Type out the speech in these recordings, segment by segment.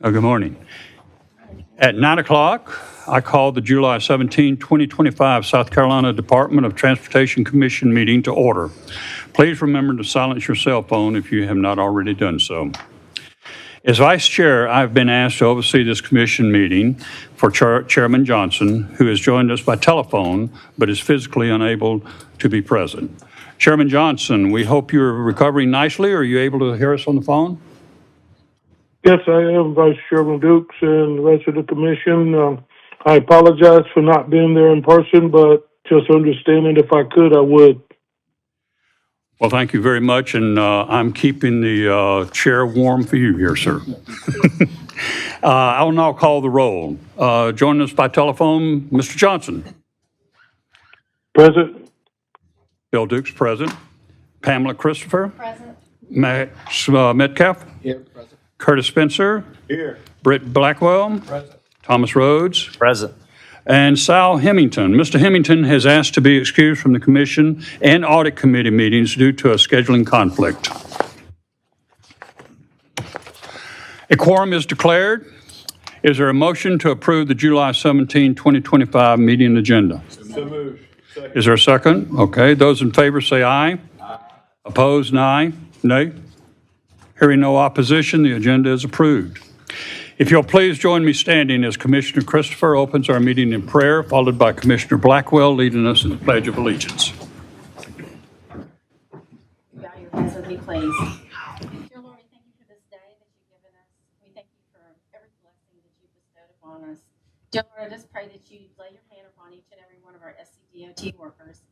Good morning. At 9 o'clock, I call the July 17, 2025 South Carolina Department of Transportation Commission meeting to order. Please remember to silence your cell phone if you have not already done so. As Vice Chair, I've been asked to oversee this commission meeting for Chairman Johnson, who has joined us by telephone but is physically unable to be present. Chairman Johnson, we hope you're recovering nicely. Are you able to hear us on the phone? Yes, I am, Vice Chairman Dukes and the rest of the commission. I apologize for not being there in person, but just understanding if I could, I would. Well, thank you very much, and I'm keeping the chair warm for you here, sir. I'll now call the roll. Joining us by telephone, Mr. Johnson. Present. Bill Dukes, present. Pamela Christopher. Present. Max Metcalf. Here, present. Curtis Spencer. Here. Britt Blackwell. Present. Thomas Rhodes. Present. And Sal Hemington. Mr. Hemington has asked to be excused from the Commission and Audit Committee meetings due to a scheduling conflict. A quorum is declared. Is there a motion to approve the July 17, 2025 meeting agenda? So moved. Second. Is there a second? Okay. Those in favor say aye. Aye. Opposed, nay. Nay. Hearing no opposition, the agenda is approved. If you'll please join me standing as Commissioner Christopher opens our meeting in prayer, followed by Commissioner Blackwell leading us in the Pledge of Allegiance. Bow your heads with me, please. Dear Lord, we thank you for this day that you've given us. We thank you for every blessing that you've bestowed upon us. Dear Lord, I just pray that you lay your hand upon each and every one of our SCDOT workers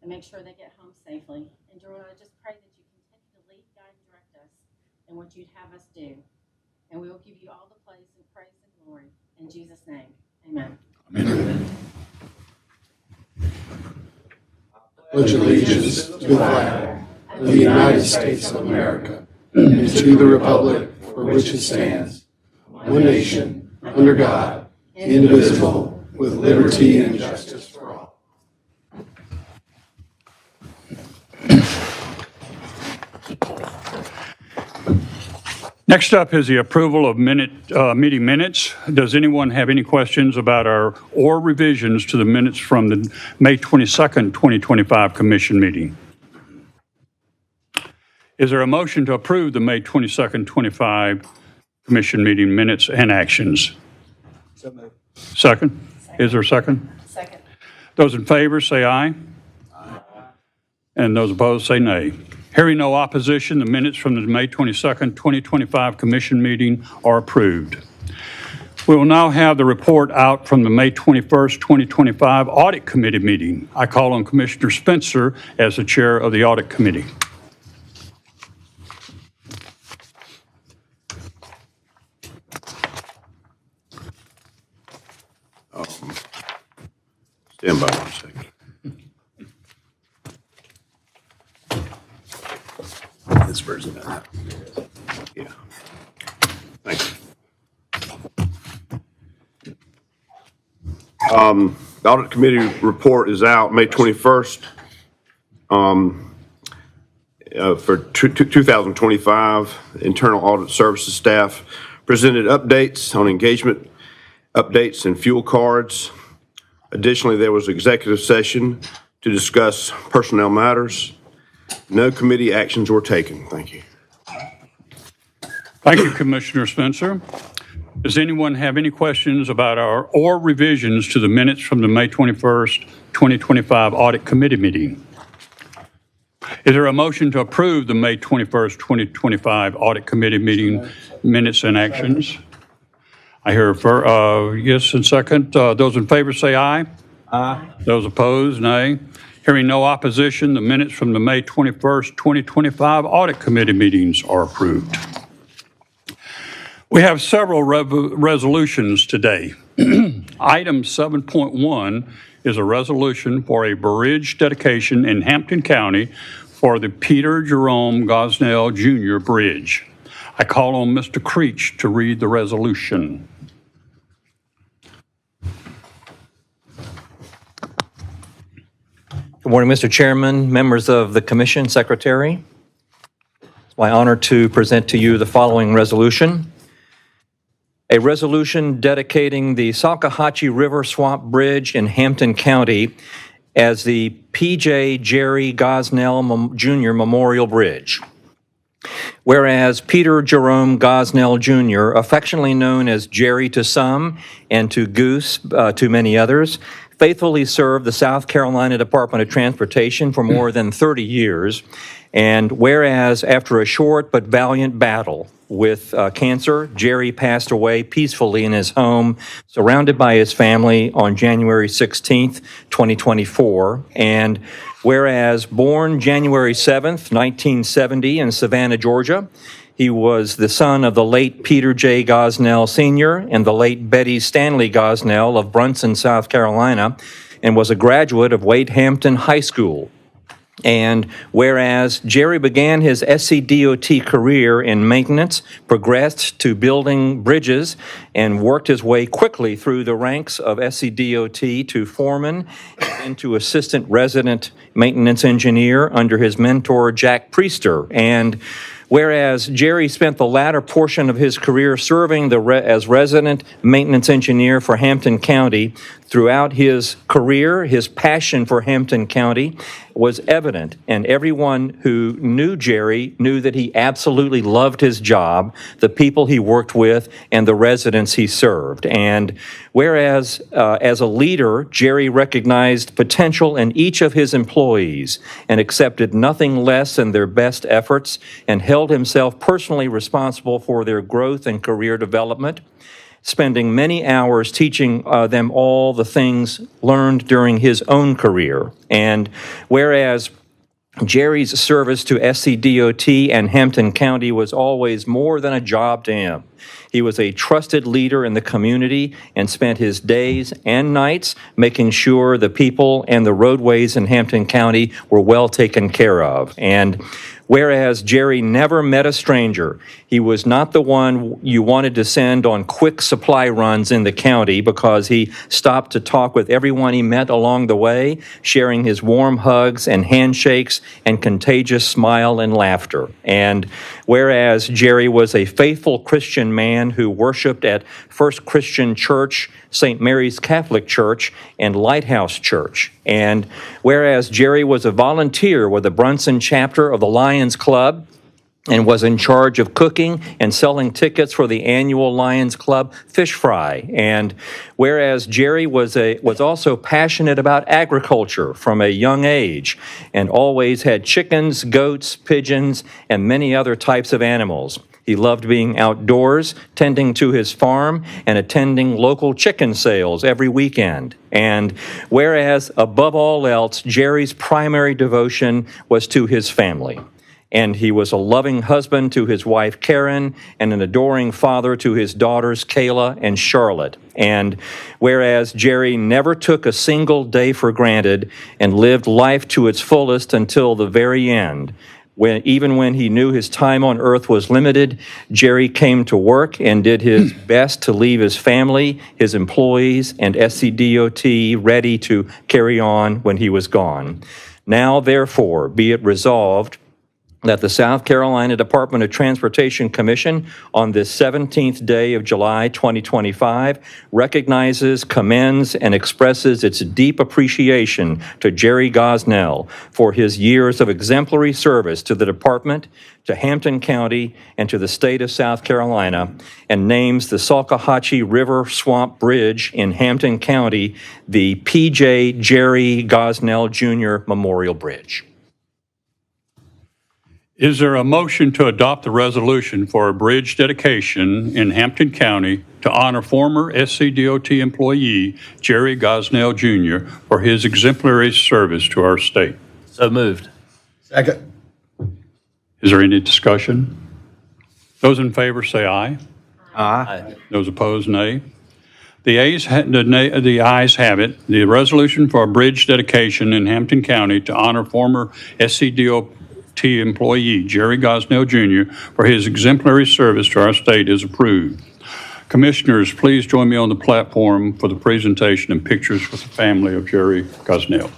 and make sure they get home safely. And dear Lord, I just pray that you continue to lead, guide, and direct us in what you'd have us do. And we will give you all the praise and glory. In Jesus' name, amen. Amen. Pledge allegiance to the flag of the United States of America and to the republic for which it stands, one nation, under God, indivisible, with liberty and justice for all. Next up is the approval of meeting minutes. Does anyone have any questions about or revisions to the minutes from the May 22nd, 2025 Commission meeting? Is there a motion to approve the May 22nd, 25 Commission meeting minutes and actions? So moved. Second? Is there a second? Second. Those in favor say aye. Aye. And those opposed say nay. Hearing no opposition, the minutes from the May 22nd, 2025 Commission meeting are approved. We will now have the report out from the May 21st, 2025 Audit Committee meeting. I call on Commissioner Spencer as the chair of the Audit Committee. Stand by 1 second. This version of that. Yeah. Thank you. The Audit Committee report is out May 21st for 2025. Internal Audit Services staff presented updates on engagement updates and fuel cards. Additionally, there was an executive session to discuss personnel matters. No committee actions were taken. Thank you. Thank you, Commissioner Spencer. Does anyone have any questions about or revisions to the minutes from the May 21st, 2025 Audit Committee meeting? Is there a motion to approve the May 21st, 2025 Audit Committee meeting minutes and actions? I hear yes and second. Those in favor say aye. Aye. Those opposed, nay. Hearing no opposition, the minutes from the May 21st, 2025 Audit Committee meetings are approved. We have several resolutions today. Item 7.1 is a resolution for a bridge dedication in Hampton County for the Peter Jerome Gosnell Jr. Bridge. I call on Mr. Creech to read the resolution. Good morning, Mr. Chairman, members of the Commission, Secretary. It's my honor to present to you the following resolution. A resolution dedicating the Salkehatchie River Swamp Bridge in Hampton County as the P.J. Jerry Gosnell Jr. Memorial Bridge. Whereas Peter Jerome Gosnell Jr., affectionately known as Jerry to some and to Goose to many others, faithfully served the South Carolina Department of Transportation for more than 30 years. And whereas after a short but valiant battle with cancer, Jerry passed away peacefully in his home, surrounded by his family on January 16th, 2024. And whereas born January 7th, 1970 in Savannah, Georgia, he was the son of the late Peter J. Gosnell Sr. and the late Betty Stanley Gosnell of Brunson, South Carolina, and was a graduate of Wade Hampton High School. And whereas Jerry began his SCDOT career in maintenance, progressed to building bridges, and worked his way quickly through the ranks of SCDOT to foreman and to assistant resident maintenance engineer under his mentor, Jack Priester. And whereas Jerry spent the latter portion of his career serving as resident maintenance engineer for Hampton County, throughout his career, his passion for Hampton County was evident, and everyone who knew Jerry knew that he absolutely loved his job, the people he worked with, and the residents he served. And whereas as a leader, Jerry recognized potential in each of his employees and accepted nothing less than their best efforts and held himself personally responsible for their growth and career development, spending many hours teaching them all the things learned during his own career. And whereas Jerry's service to SCDOT and Hampton County was always more than a job to him. He was a trusted leader in the community and spent his days and nights making sure the people and the roadways in Hampton County were well taken care of. And whereas Jerry never met a stranger, he was not the one you wanted to send on quick supply runs in the county because he stopped to talk with everyone he met along the way, sharing his warm hugs and handshakes and contagious smile and laughter. And whereas Jerry was a faithful Christian man who worshiped at First Christian Church, St. Mary's Catholic Church, and Lighthouse Church. And whereas Jerry was a volunteer with the Brunson chapter of the Lions Club and was in charge of cooking and selling tickets for the annual Lions Club fish fry. And whereas Jerry was also passionate about agriculture from a young age and always had chickens, goats, pigeons, and many other types of animals. He loved being outdoors, tending to his farm, and attending local chicken sales every weekend. And whereas, above all else, Jerry's primary devotion was to his family. And he was a loving husband to his wife, Karen, and an adoring father to his daughters, Kayla and Charlotte. And whereas Jerry never took a single day for granted and lived life to its fullest until the very end, even when he knew his time on earth was limited, Jerry came to work and did his best to leave his family, his employees, and SCDOT ready to carry on when he was gone. Now, therefore, be it resolved that the South Carolina Department of Transportation Commission on this 17th day of July 2025 recognizes, commends, and expresses its deep appreciation to Jerry Gosnell for his years of exemplary service to the department, to Hampton County, and to the state of South Carolina, and names the Salkehatchie River Swamp Bridge in Hampton County the P.J. Jerry Gosnell Jr. Memorial Bridge. Is there a motion to adopt the resolution for a bridge dedication in Hampton County to honor former SCDOT employee Jerry Gosnell Jr. for his exemplary service to our state? So moved. Second. Is there any discussion? Those in favor say aye. Aye. Those opposed, nay. The ayes have it. The resolution for a bridge dedication in Hampton County to honor former SCDOT employee Jerry Gosnell Jr. for his exemplary service to our state is approved. Commissioners, please join me on the platform for the presentation and pictures with the family of Jerry Gosnell.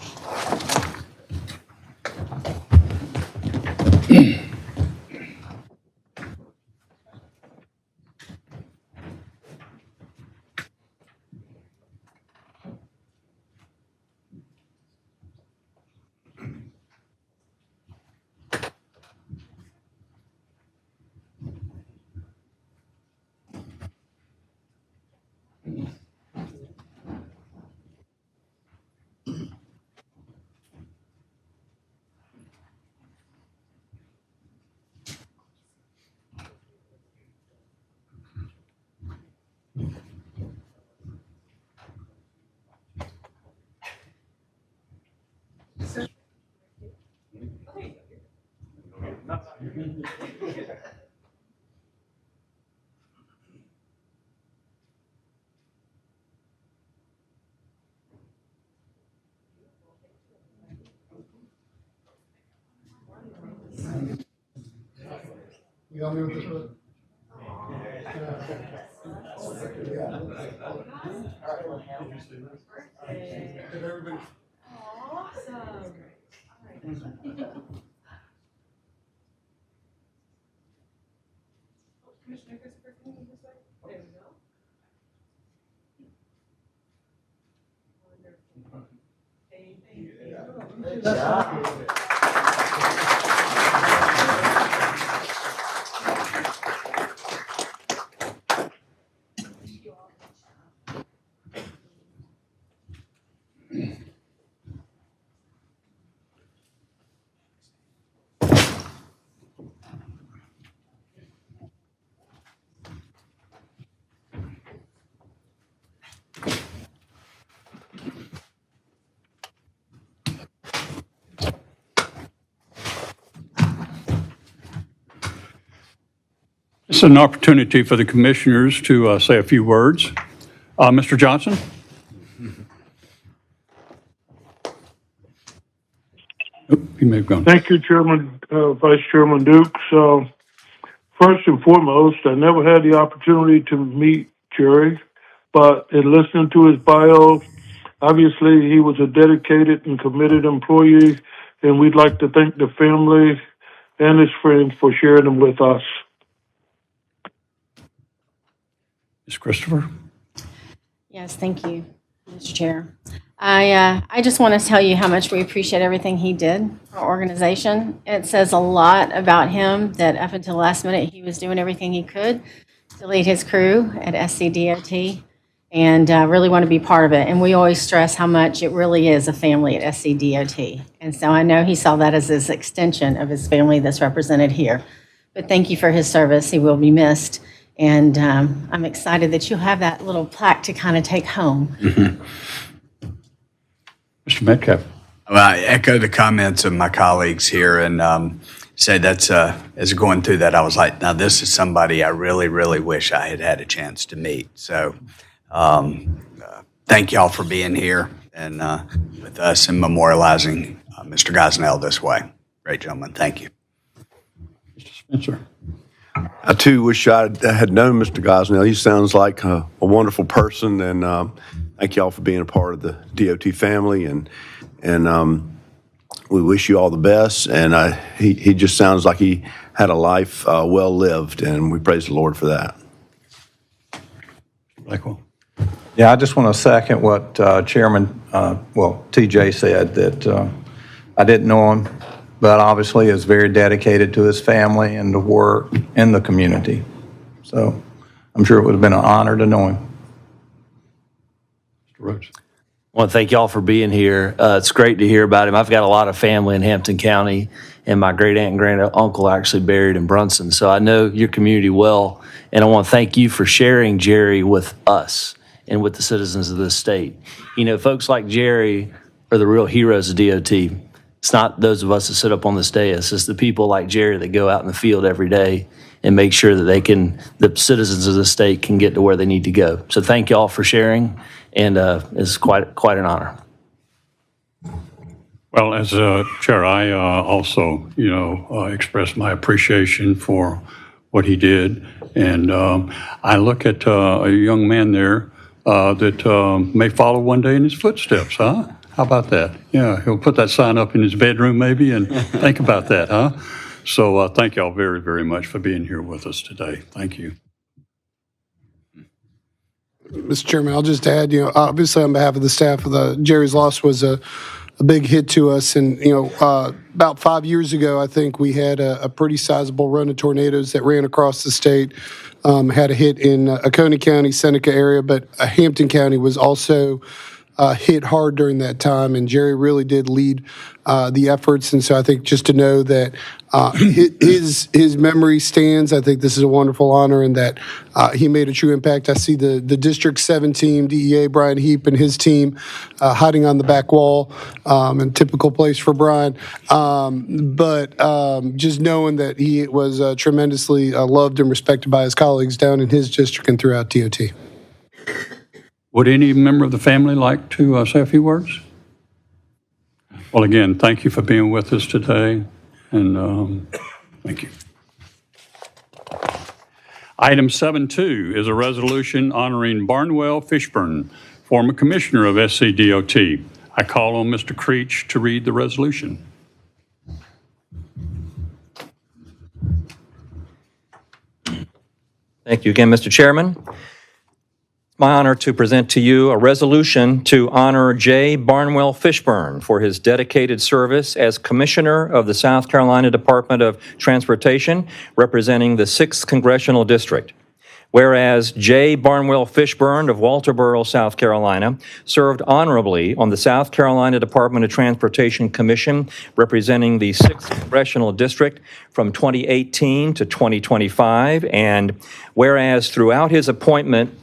You got me with this one? This is an opportunity for the commissioners to say a few words. Mr. Johnson? You may have gone. Thank you, Chairman, Vice Chairman Dukes. First and foremost, I never had the opportunity to meet Jerry, but in listening to his bio, obviously he was a dedicated and committed employee, and we'd like to thank the family and his friends for sharing them with us. Ms. Christopher? Yes, thank you, Mr. Chair. I just want to tell you how much we appreciate everything he did for our organization. It says a lot about him that up until the last minute, he was doing everything he could to lead his crew at SCDOT and really want to be part of it. And we always stress how much it really is a family at SCDOT. And so I know he saw that as his extension of his family that's represented here. But thank you for his service. He will be missed. And I'm excited that you'll have that little plaque to kind of take home. Mr. Metcalf? Well, I echo the comments of my colleagues here and say that's, as going through that, I was like, now this is somebody I really, really wish I had had a chance to meet. So thank y'all for being here and with us and memorializing Mr. Gosnell this way. Great gentleman. Thank you. Mr. Spencer? I too wish I had known Mr. Gosnell. He sounds like a wonderful person, and thank y'all for being a part of the DOT family, and we wish you all the best. And he just sounds like he had a life well lived, and we praise the Lord for that. Blackwell? Yeah, I just want to second what Chairman, TJ said, that I didn't know him, but obviously is very dedicated to his family and the work in the community. So I'm sure it would have been an honor to know him. Mr. Rhodes? I want to thank y'all for being here. It's great to hear about him. I've got a lot of family in Hampton County, and my great aunt and grand uncle are actually buried in Brunson. So I know your community well, and I want to thank you for sharing Jerry with us and with the citizens of this state. You know, folks like Jerry are the real heroes of DOT. It's not those of us that sit up on this dais. It's the people like Jerry that go out in the field every day and make sure that the citizens of the state can get to where they need to go. So thank y'all for sharing, and it's quite an honor. Well, as chair, I also, express my appreciation for what he did. And I look at a young man there that may follow one day in his footsteps, huh? How about that? Yeah, he'll put that sign up in his bedroom maybe and think about that, huh? So thank y'all very, very much for being here with us today. Thank you. Mr. Chairman, I'll just add, obviously on behalf of the staff, Jerry's loss was a big hit to us. And, about 5 years ago, I think we had a pretty sizable run of tornadoes that ran across the state. Had a hit in Oconee County, Seneca area, but Hampton County was also hit hard during that time, and Jerry really did lead the efforts. And so I think just to know that his memory stands, I think this is a wonderful honor, and that he made a true impact. I see the District 7 team, DEA, Brian Heap and his team hiding on the back wall, and typical place for Brian. But just knowing that he was tremendously loved and respected by his colleagues down in his district and throughout DOT. Would any member of the family like to say a few words? Well, again, thank you for being with us today, and thank you. Item 7.2 is a resolution honoring Barnwell Fishburne, former commissioner of SCDOT. I call on Mr. Creech to read the resolution. Thank you again, Mr. Chairman. It's my honor to present to you a resolution to honor J. Barnwell Fishburne for his dedicated service as Commissioner of the South Carolina Department of Transportation, representing the 6th Congressional District. Whereas J. Barnwell Fishburne of Walterboro, South Carolina, served honorably on the South Carolina Department of Transportation Commission, representing the 6th Congressional District from 2018 to 2025, and whereas throughout his appointment,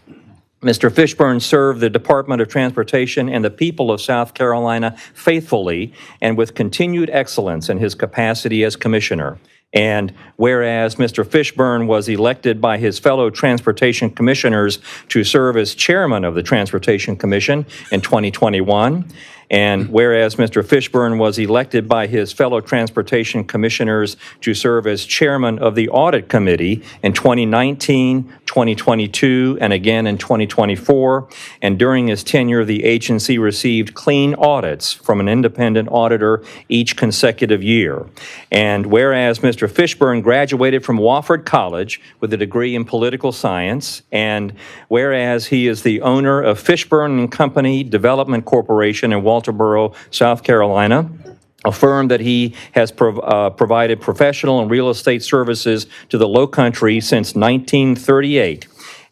Mr. Fishburne served the Department of Transportation and the people of South Carolina faithfully and with continued excellence in his capacity as Commissioner. And whereas Mr. Fishburne was elected by his fellow Transportation Commissioners to serve as Chairman of the Transportation Commission in 2021, and whereas Mr. Fishburne was elected by his fellow Transportation Commissioners to serve as Chairman of the Audit Committee in 2019, 2022, and again in 2024, and during his tenure, the agency received clean audits from an independent auditor each consecutive year. And whereas Mr. Fishburne graduated from Wofford College with a degree in political science, and whereas he is the owner of Fishburne and Company Development Corporation in Walterboro, South Carolina, a firm that he has provided professional and real estate services to the Lowcountry since 1938.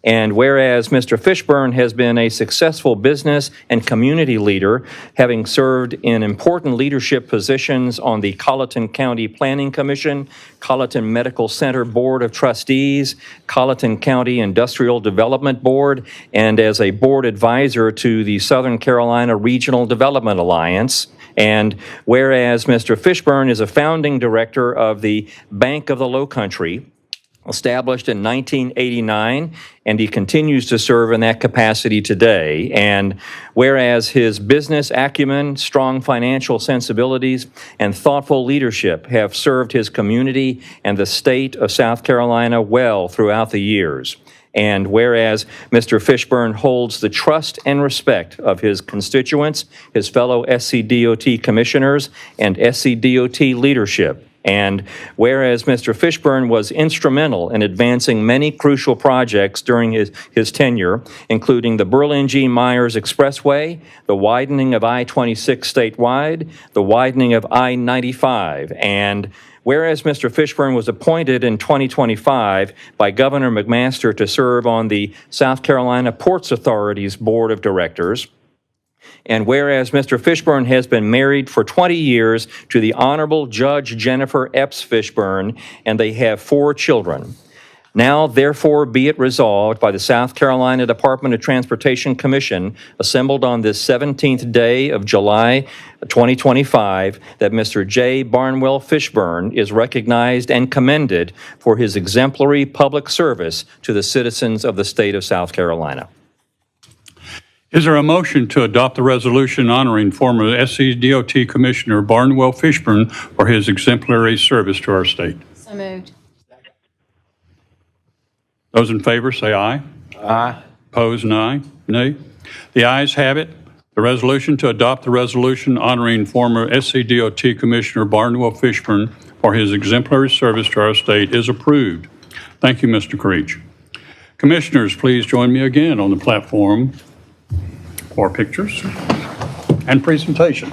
And whereas Mr. Fishburne has been a successful business and community leader, having served in important leadership positions on the Colleton County Planning Commission, Colleton Medical Center Board of Trustees, Colleton County Industrial Development Board, and as a board advisor to the Southern Carolina Regional Development Alliance. And whereas Mr. Fishburne is a founding director of the Bank of the Lowcountry, established in 1989, and he continues to serve in that capacity today. And whereas his business acumen, strong financial sensibilities, and thoughtful leadership have served his community and the state of South Carolina well throughout the years. And whereas Mr. Fishburne holds the trust and respect of his constituents, his fellow SCDOT commissioners, and SCDOT leadership. And whereas Mr. Fishburne was instrumental in advancing many crucial projects during his tenure, including the Berlin G. Myers Expressway, the widening of I-26 statewide, the widening of I-95, and whereas Mr. Fishburne was appointed in 2025 by Governor McMaster to serve on the South Carolina Ports Authority's Board of Directors, and whereas Mr. Fishburne has been married for 20 years to the Honorable Judge Jennifer Epps Fishburne, and they have 4 children. Now, therefore, be it resolved by the South Carolina Department of Transportation Commission, assembled on this 17th day of July 2025, that Mr. J. Barnwell Fishburne is recognized and commended for his exemplary public service to the citizens of the state of South Carolina. Is there a motion to adopt the resolution honoring former SCDOT Commissioner Barnwell Fishburne for his exemplary service to our state? So moved. Those in favor say aye. Aye. Opposed, nay. The ayes have it. The resolution to adopt the resolution honoring former SCDOT Commissioner Barnwell Fishburne for his exemplary service to our state is approved. Thank you, Mr. Creech. Commissioners, please join me again on the platform for pictures and presentation.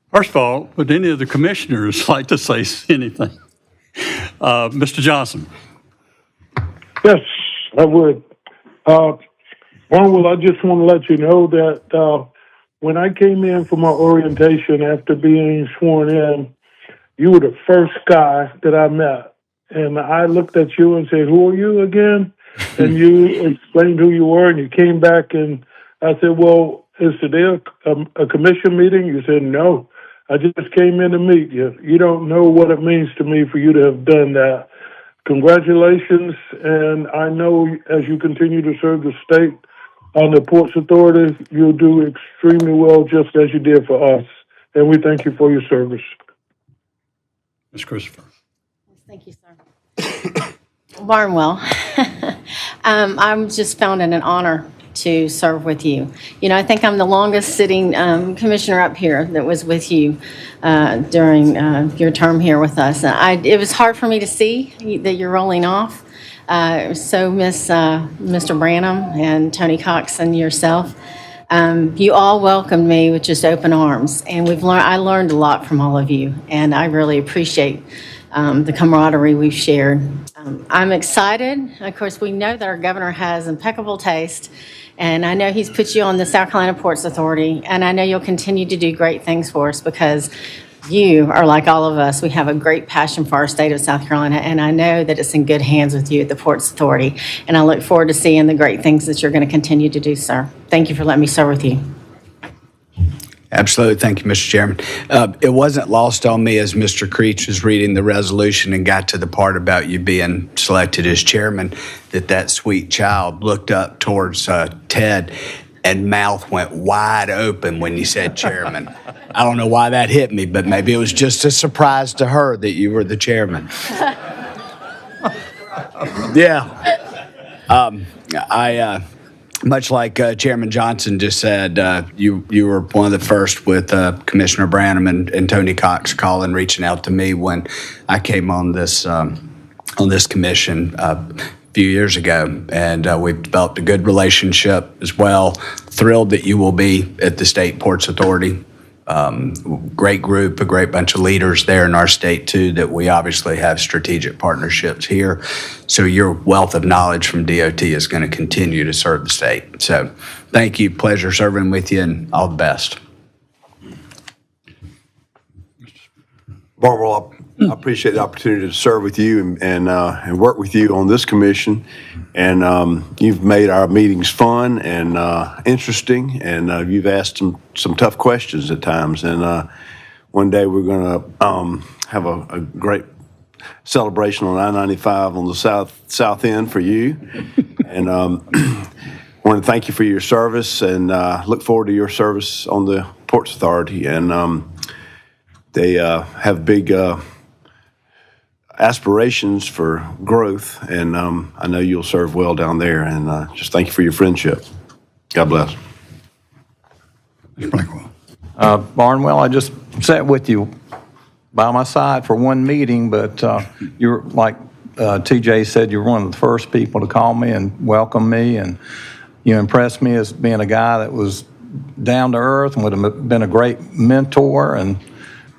First of all, would any of the commissioners like to say anything? Mr. Johnson. Yes, I would. Barnwell, I just want to let you know that when I came in for my orientation after being sworn in, you were the first guy that I met. And I looked at you and said, "Who are you again?" And you explained who you were, and you came back, and I said, "Well, is today a commission meeting?" You said, "No, I just came in to meet you." You don't know what it means to me for you to have done that. Congratulations, and I know as you continue to serve the state on the Ports Authority, you'll do extremely well, just as you did for us. And we thank you for your service. Ms. Christopher. Thank you, sir. Barnwell, I'm just found it an honor to serve with you. You know, I think I'm the longest sitting commissioner up here that was with you during your term here with us. It was hard for me to see that you're rolling off. So Mr. Branham and Tony Cox and yourself, you all welcomed me with just open arms, and I learned a lot from all of you, and I really appreciate the camaraderie we've shared. I'm excited. Of course, we know that our governor has impeccable taste, and I know he's put you on the South Carolina Ports Authority, and I know you'll continue to do great things for us because you are like all of us. We have a great passion for our state of South Carolina, and I know that it's in good hands with you at the Ports Authority, and I look forward to seeing the great things that you're going to continue to do, sir. Thank you for letting me serve with you. Absolutely. Thank you, Mr. Chairman. It wasn't lost on me as Mr. Creech was reading the resolution and got to the part about you being selected as chairman that sweet child looked up towards Ted and mouth went wide open when you said chairman. I don't know why that hit me, but maybe it was just a surprise to her that you were the chairman. Yeah. Much like Chairman Johnson just said, you were one of the first with Commissioner Branham and Tony Cox calling, reaching out to me when I came on this commission a few years ago, and we've developed a good relationship as well. Thrilled that you will be at the State Ports Authority. Great group, a great bunch of leaders there in our state too, that we obviously have strategic partnerships here. So your wealth of knowledge from DOT is going to continue to serve the state. So thank you. Pleasure serving with you, and all the best. Barnwell, I appreciate the opportunity to serve with you and work with you on this commission. And you've made our meetings fun and interesting, and you've asked some tough questions at times. And one day we're going to have a great celebration on I-95 on the south end for you. And want to thank you for your service, and look forward to your service on the Ports Authority. And they have big aspirations for growth, and I know you'll serve well down there. And just thank you for your friendship. God bless. Mr. Blackwell. Barnwell, I just sat with you by my side for one meeting, but you're like TJ said, you're one of the first people to call me and welcome me, and you impressed me as being a guy that was down to earth and would have been a great mentor, and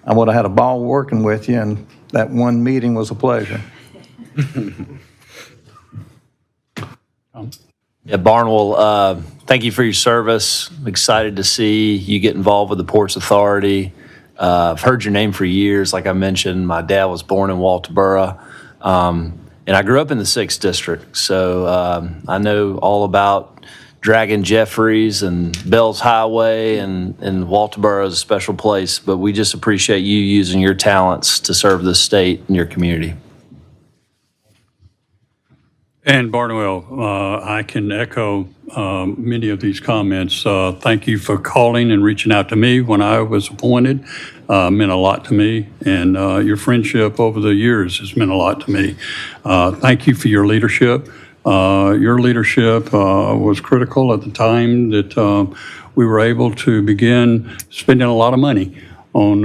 I would have had a ball working with you, and that one meeting was a pleasure. Yeah, Barnwell, thank you for your service. I'm excited to see you get involved with the Ports Authority. I've heard your name for years. Like I mentioned, my dad was born in Walterboro, and I grew up in the 6th District, so I know all about Dragon Jeffries and Bell's Highway, and Walterboro is a special place, but we just appreciate you using your talents to serve the state and your community. And Barnwell, I can echo many of these comments. Thank you for calling and reaching out to me when I was appointed. Meant a lot to me, and your friendship over the years has meant a lot to me. Thank you for your leadership. Your leadership was critical at the time that we were able to begin spending a lot of money on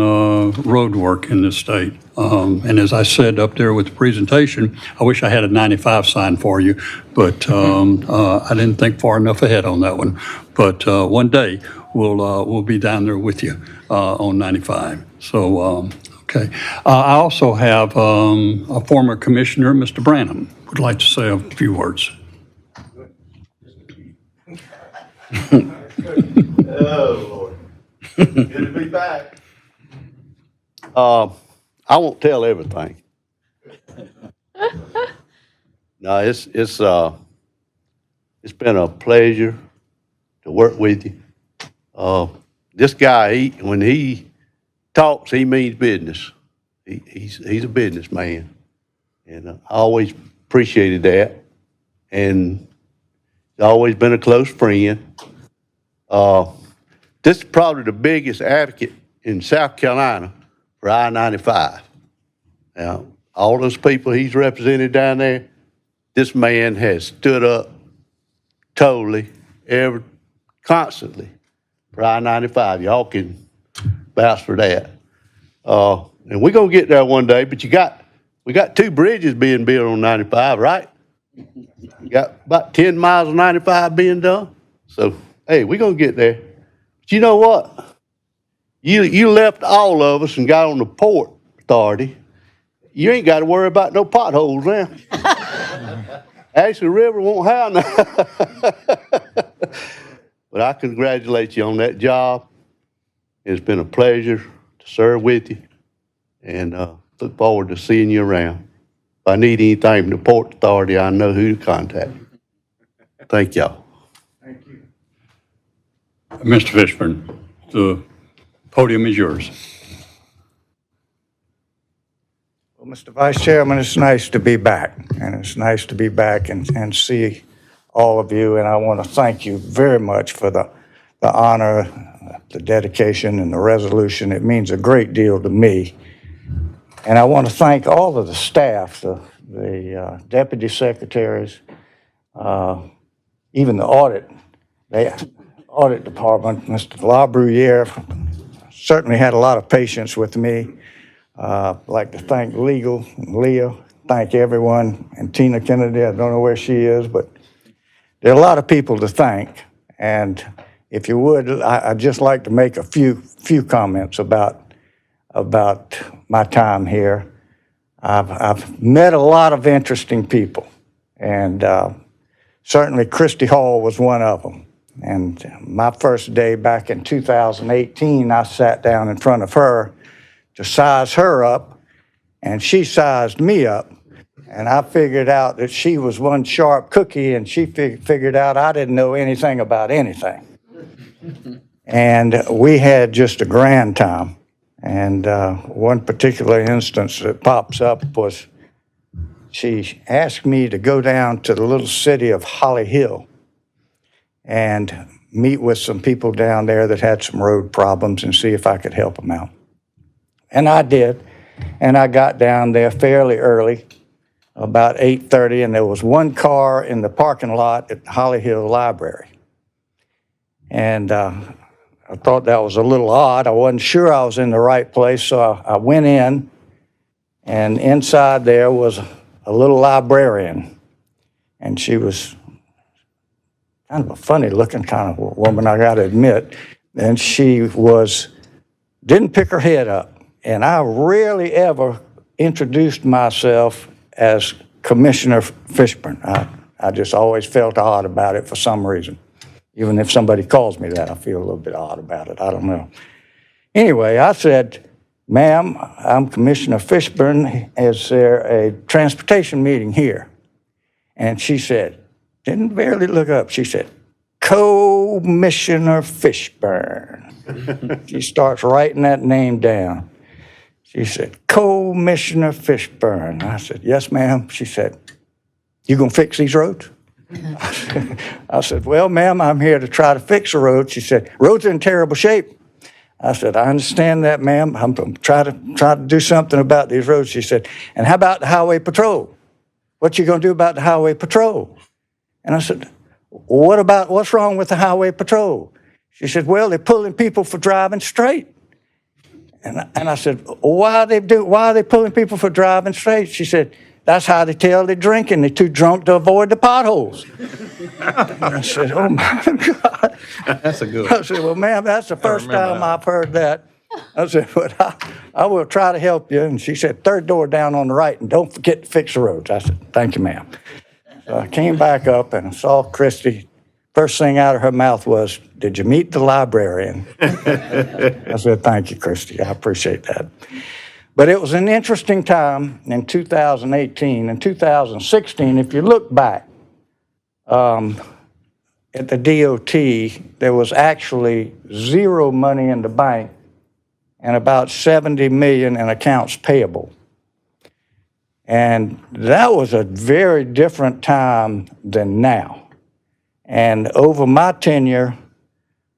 road work in this state. And as I said up there with the presentation, I wish I had a 95 sign for you, but I didn't think far enough ahead on that one. But one day we'll be down there with you on 95. So, okay. I also have a former commissioner, Mr. Branham, would like to say a few words. Oh, Lord. Good to be back. I won't tell everything. No, it's been a pleasure to work with you. This guy, when he talks, he means business. He's a businessman, and I always appreciated that. And he's always been a close friend. This is probably the biggest advocate in South Carolina for I-95. Now, all those people he's represented down there, this man has stood up totally, constantly for I-95. Y'all can vouch for that. And we're gonna get there one day, but we got 2 bridges being built on 95, right? You got about 10 miles of 95 being done. So, hey, we're gonna get there. But you know what? You left all of us and got on the Port Authority. You ain't got to worry about no potholes now. Actually, the river won't have none. But I congratulate you on that job. It's been a pleasure to serve with you, and look forward to seeing you around. If I need anything from the Port Authority, I know who to contact. Thank y'all. Thank you. Mr. Fishburne, the podium is yours. Well, Mr. Vice Chairman, it's nice to be back, and it's nice to be back and see all of you, and I want to thank you very much for the honor, the dedication, and the resolution. It means a great deal to me. And I want to thank all of the staff, the deputy secretaries, even the audit department. Mr. LaBruyere certainly had a lot of patience with me. I'd like to thank legal, and Leah, thank everyone, and Tina Kennedy, I don't know where she is, but there are a lot of people to thank. And if you would, I'd just like to make a few comments about my time here. I've met a lot of interesting people, and certainly Christy Hall was one of them. And my first day back in 2018, I sat down in front of her to size her up, and she sized me up. And I figured out that she was one sharp cookie, and she figured out I didn't know anything about anything. And we had just a grand time. And one particular instance that pops up was she asked me to go down to the little city of Holly Hill and meet with some people down there that had some road problems and see if I could help them out. And I did. And I got down there fairly early, about 8:30, and there was one car in the parking lot at the Holly Hill Library. And I thought that was a little odd. I wasn't sure I was in the right place, so I went in, and inside there was a little librarian. And she was kind of a funny-looking kind of woman, I got to admit. And she didn't pick her head up. And I rarely ever introduced myself as Commissioner Fishburne. I just always felt odd about it for some reason. Even if somebody calls me that, I feel a little bit odd about it. I don't know. Anyway, I said, "Ma'am, I'm Commissioner Fishburne. Is there a transportation meeting here?" And she said, didn't barely look up. She said, "Commissioner Fishburne." She starts writing that name down. She said, "Commissioner Fishburne." I said, "Yes, ma'am." She said, You gonna fix these roads? I said, well, ma'am, I'm here to try to fix the road. She said, roads are in terrible shape. I said, I understand that, ma'am. I'm going to try to do something about these roads. She said, and how about the highway patrol? What you going to do about the highway patrol? And I said, what's wrong with the highway patrol? She said, well, they're pulling people for driving straight. And I said, why are they pulling people for driving straight? She said, that's how they tell they're drinking. They're too drunk to avoid the potholes. And I said, oh, my God. That's a good one. I said, well, ma'am, that's the first time I've heard that. I said, but I will try to help you. And she said, third door down on the right, and don't forget to fix the roads. I said, thank you, ma'am. So I came back up, and I saw Christy. First thing out of her mouth was, did you meet the librarian? I said, thank you, Christy. I appreciate that. But it was an interesting time in 2018. In 2016, if you look back at the DOT, there was actually zero money in the bank and about $70 million in accounts payable. And that was a very different time than now. And over my tenure,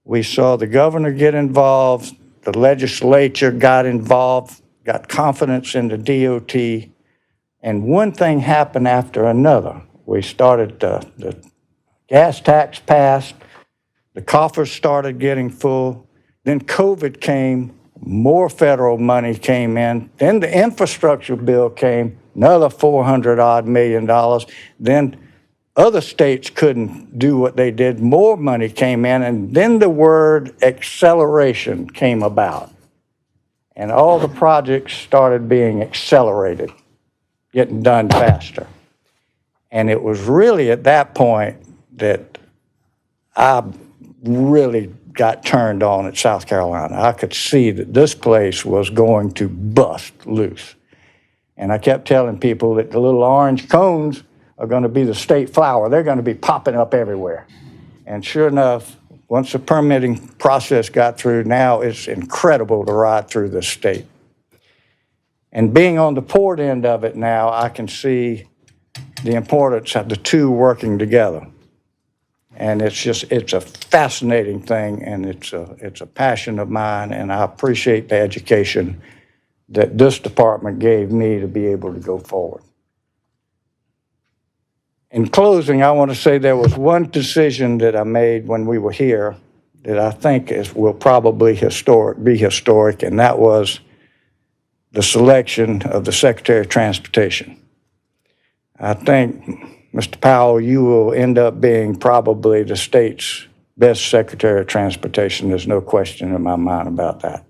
we saw the governor get involved, the legislature got involved, got confidence in the DOT, and one thing happened after another. We started, the gas tax passed, the coffers started getting full, then COVID came, more federal money came in, then the infrastructure bill came, another $400-odd million. Then other states couldn't do what they did, more money came in, and then the word acceleration came about. And all the projects started being accelerated, getting done faster. And it was really at that point that I really got turned on at South Carolina. I could see that this place was going to bust loose. And I kept telling people that the little orange cones are going to be the state flower. They're going to be popping up everywhere. And sure enough, once the permitting process got through, now it's incredible to ride through this state. And being on the port end of it now, I can see the importance of the two working together. And it's a fascinating thing, and it's a passion of mine, and I appreciate the education that this department gave me to be able to go forward. In closing, I want to say there was one decision that I made when we were here that I think will probably be historic, and that was the selection of the Secretary of Transportation. I think, Mr. Powell, you will end up being probably the state's best Secretary of Transportation. There's no question in my mind about that.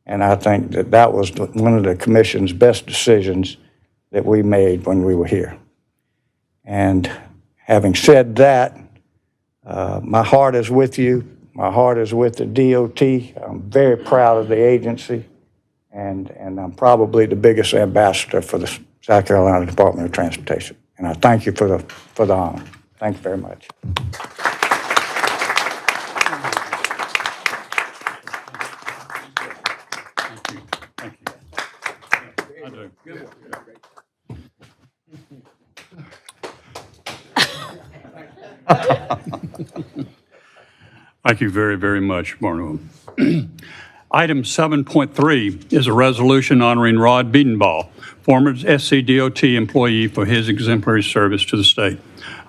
And I think that was one of the Commission's best decisions that we made when we were here. And having said that, my heart is with you. My heart is with the DOT. I'm very proud of the agency, and I'm probably the biggest ambassador for the South Carolina Department of Transportation. And I thank you for the honor. Thank you very much. Thank you. I do. Good. Thank you very, very much, Barnum. Item 7.3 is a resolution honoring Rod Biedenbaugh, former SCDOT employee, for his exemplary service to the state.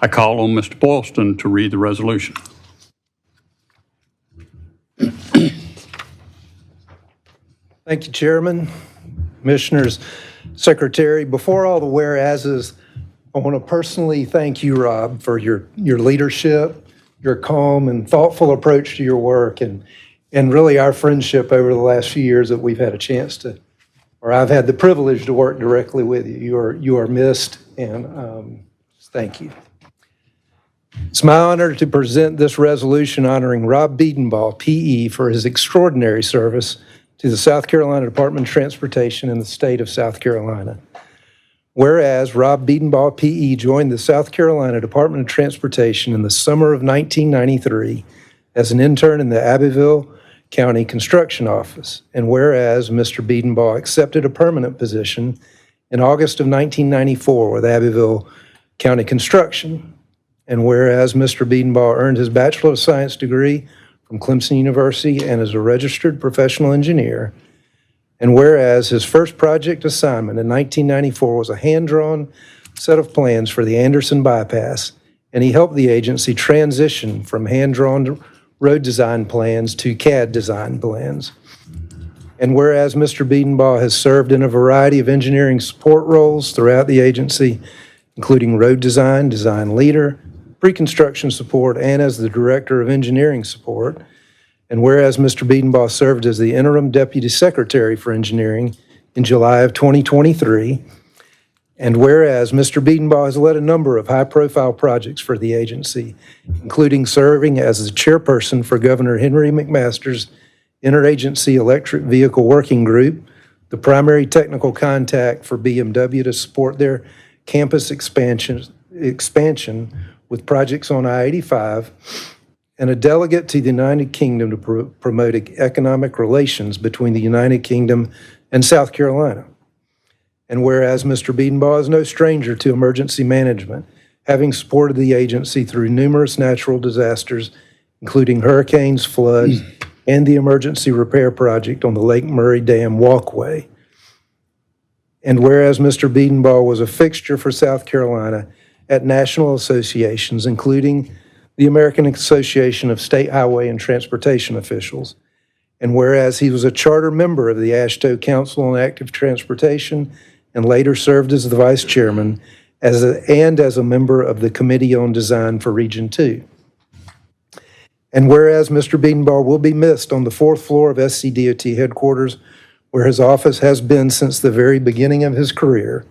I call on Mr. Boylston to read the resolution. Thank you, Chairman, Commissioners, Secretary. Before all the whereases, I want to personally thank you, Rob, for your leadership, your calm and thoughtful approach to your work, and really our friendship over the last few years that we've had a chance to, or I've had the privilege to work directly with you. You are missed, and thank you. It's my honor to present this resolution honoring Rob Biedenbaugh, PE, for his extraordinary service to the South Carolina Department of Transportation in the state of South Carolina. Whereas Rob Biedenbaugh, PE, joined the South Carolina Department of Transportation in the summer of 1993 as an intern in the Abbeville County Construction Office. And whereas Mr. Biedenbaugh accepted a permanent position in August of 1994 with Abbeville county construction. And whereas Mr. Biedenbaugh earned his Bachelor of Science degree from Clemson University and is a registered professional engineer, and whereas his first project assignment in 1994 was a hand-drawn set of plans for the Anderson bypass, and he helped the agency transition from hand-drawn road design plans to CAD design plans. And whereas Mr. Biedenbaugh has served in a variety of engineering support roles throughout the agency, including road design, design leader, pre-construction support, and as the Director of Engineering Support. And whereas Mr. Biedenbaugh served as the Interim Deputy Secretary for Engineering in July of 2023, and whereas Mr. Biedenbaugh has led a number of high-profile projects for the agency, including serving as the chairperson for Governor Henry McMaster's Interagency Electric Vehicle Working Group, the primary technical contact for BMW to support their campus expansion with projects on I-85, and a delegate to the United Kingdom to promote economic relations between the United Kingdom and South Carolina. And whereas Mr. Biedenbaugh is no stranger to emergency management, having supported the agency through numerous natural disasters, including hurricanes, floods, and the emergency repair project on the Lake Murray Dam walkway. And whereas Mr. Biedenbaugh was a fixture for South Carolina at national associations, including the American Association of State Highway and Transportation Officials. And whereas he was a charter member of the AASHTO Council on Active Transportation and later served as the vice chairman as a member of the Committee on Design for Region 2. And whereas Mr. Biedenbaugh will be missed on the 4th floor of SCDOT headquarters, where his office has been since the very beginning of his career.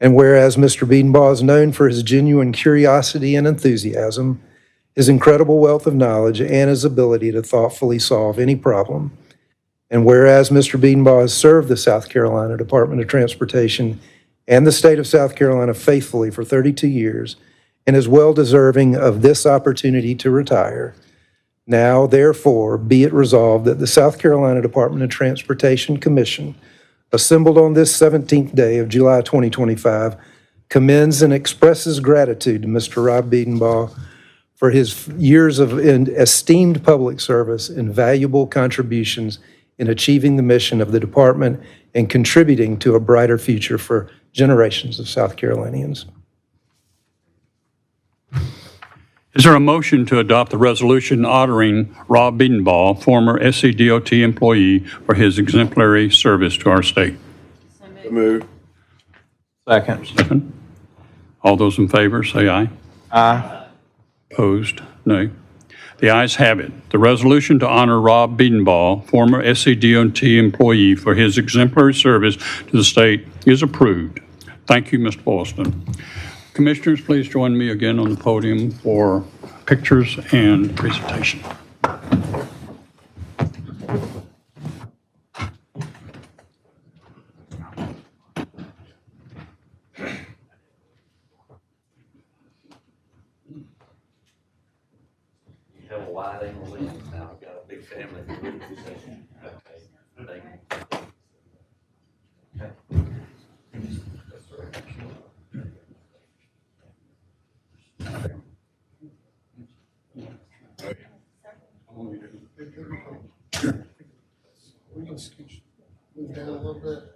And whereas Mr. Biedenbaugh is known for his genuine curiosity and enthusiasm, his incredible wealth of knowledge, and his ability to thoughtfully solve any problem. And whereas Mr. Biedenbaugh has served the South Carolina Department of Transportation and the state of South Carolina faithfully for 32 years and is well deserving of this opportunity to retire, now, therefore, be it resolved that the South Carolina Department of Transportation Commission, assembled on this 17th day of July 2025, commends and expresses gratitude to Mr. Rob Biedenbaugh for his years of esteemed public service and valuable contributions in achieving the mission of the department and contributing to a brighter future for generations of South Carolinians. Is there a motion to adopt the resolution honoring Rob Biedenbaugh, former SCDOT employee, for his exemplary service to our state? So moved. Second. All those in favor, say aye. Aye. Opposed? Nay. The ayes have it. The resolution to honor Rob Biedenbaugh, former SCDOT employee, for his exemplary service to the state is approved. Thank you, Mr. Boylston. Commissioners, please join me again on the podium for pictures and presentation. You have a wide angle lens now. I've got a big family. Okay. Thank you. Move down a little bit.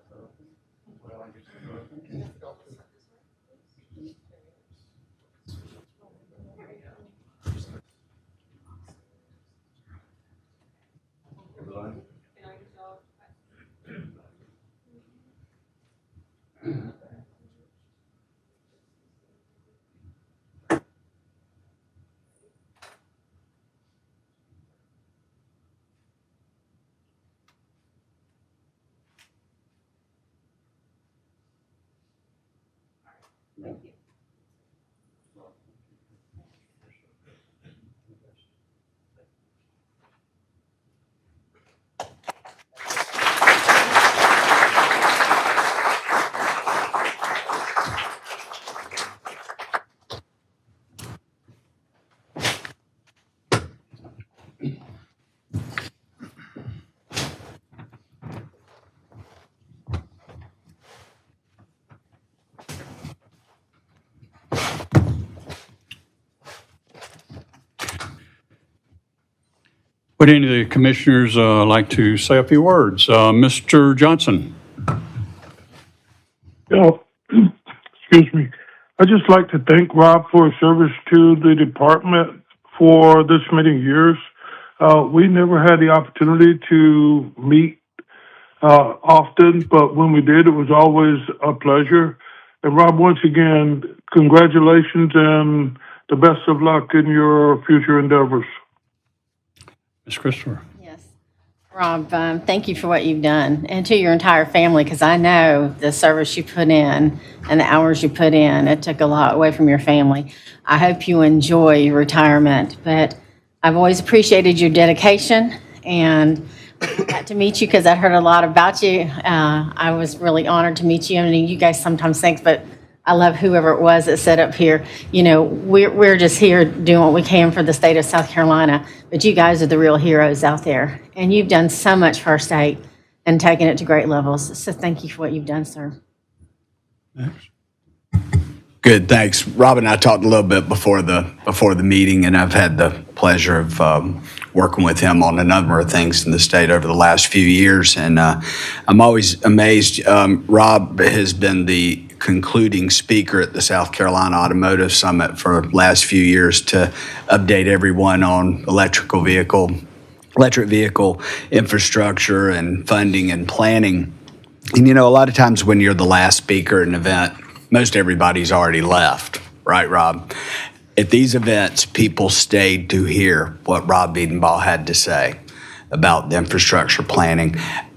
Would any of the commissioners like to say a few words? Mr. Johnson? Yeah, excuse me. I'd just like to thank Rob for his service to the department for this many years. We never had the opportunity to meet often, but when we did, it was always a pleasure. And Rob, once again, congratulations and the best of luck in your future endeavors. Ms. Christopher? Yes. Rob, thank you for what you've done, and to your entire family, because I know the service you put in and the hours you put in. It took a lot away from your family. I hope you enjoy your retirement, but I've always appreciated your dedication, and I got to meet you because I heard a lot about you. I was really honored to meet you. I mean, you guys sometimes think, but I love whoever it was that set up here. You know, we're just here doing what we can for the state of South Carolina, but you guys are the real heroes out there, and you've done so much for our state and taken it to great levels. So thank you for what you've done, sir. Good, thanks. Rob and I talked a little bit before the meeting, and I've had the pleasure of working with him on a number of things in the state over the last few years, and I'm always amazed. Rob has been the concluding speaker at the South Carolina Automotive Summit for the last few years to update everyone on electric vehicle infrastructure and funding and planning. And you know, a lot of times when you're the last speaker at an event, most everybody's already left, right, Rob? At these events, people stayed to hear what Rob Biedenbaugh had to say about the infrastructure planning.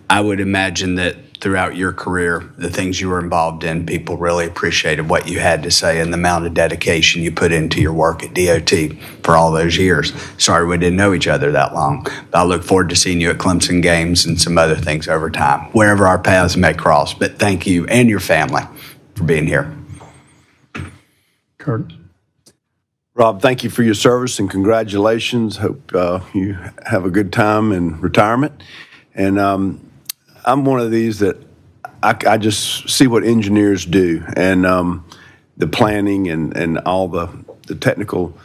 I would imagine that throughout your career, the things you were involved in, people really appreciated what you had to say and the amount of dedication you put into your work at DOT for all those years. Sorry we didn't know each other that long, but I look forward to seeing you at Clemson games and some other things over time, wherever our paths may cross. But thank you and your family for being here. Kurt? Rob, thank you for your service and congratulations. Hope you have a good time in retirement. And I'm one of these that I just see what engineers do and the planning and all the technical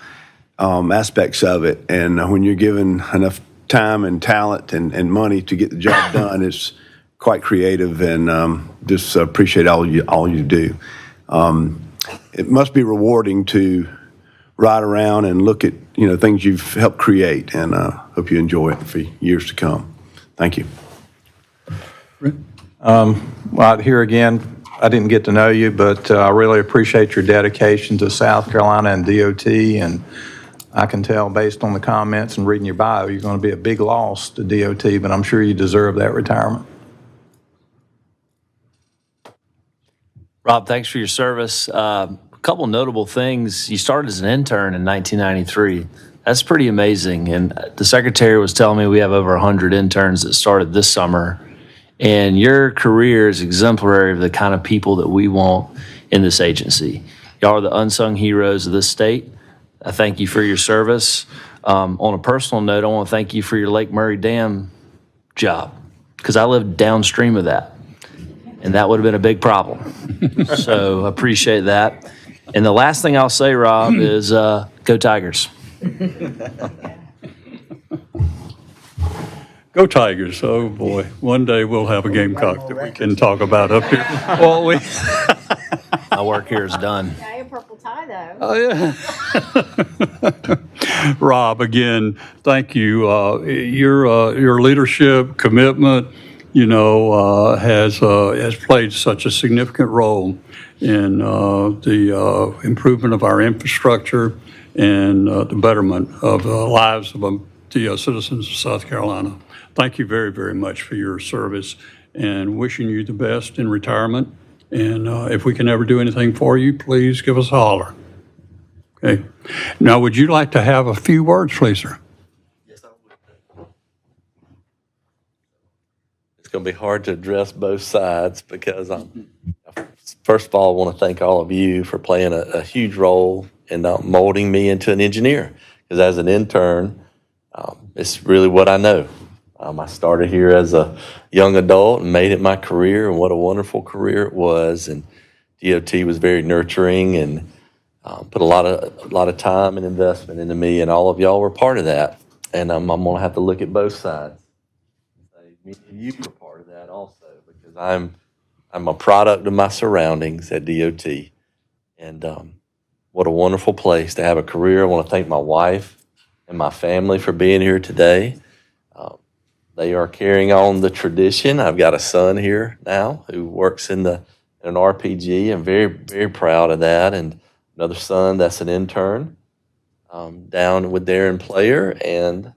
aspects of it. And when you're given enough time and talent and money to get the job done, it's quite creative, and just appreciate all you do. It must be rewarding to ride around and look at things you've helped create, and hope you enjoy it for years to come. Thank you. Well, here again, I didn't get to know you, but I really appreciate your dedication to South Carolina and DOT, and I can tell based on the comments and reading your bio, you're going to be a big loss to DOT, but I'm sure you deserve that retirement. Rob, thanks for your service. A couple notable things. You started as an intern in 1993. That's pretty amazing. And the secretary was telling me we have over 100 interns that started this summer. And your career is exemplary of the kind of people that we want in this agency. Y'all are the unsung heroes of this state. I thank you for your service. On a personal note, I want to thank you for your Lake Murray Dam job, because I lived downstream of that, and that would have been a big problem. So I appreciate that. And the last thing I'll say, Rob, is go Tigers. Go Tigers. Oh, boy. One day we'll have a Gamecock that we can talk about up here. Well, My work here is done. Yeah, a purple tie, though. Oh, yeah. Rob, again, thank you. Your leadership, commitment, has played such a significant role in the improvement of our infrastructure and the betterment of the lives of the citizens of South Carolina. Thank you very, very much for your service, and wishing you the best in retirement. And if we can ever do anything for you, please give us a holler. Okay. Now, would you like to have a few words, please, sir? Yes, I would. It's going to be hard to address both sides because first of all, I want to thank all of you for playing a huge role in molding me into an engineer. Because as an intern, it's really what I know. I started here as a young adult and made it my career, and what a wonderful career it was. And DOT was very nurturing and put a lot of time and investment into me, and all of y'all were part of that. And I'm going to have to look at both sides. Say, me and you are part of that also, because I'm a product of my surroundings at DOT. And what a wonderful place to have a career. I want to thank my wife and my family for being here today. They are carrying on the tradition. I've got a son here now who works in an RPG. I'm very, very proud of that. And another son that's an intern down with Darren Player, and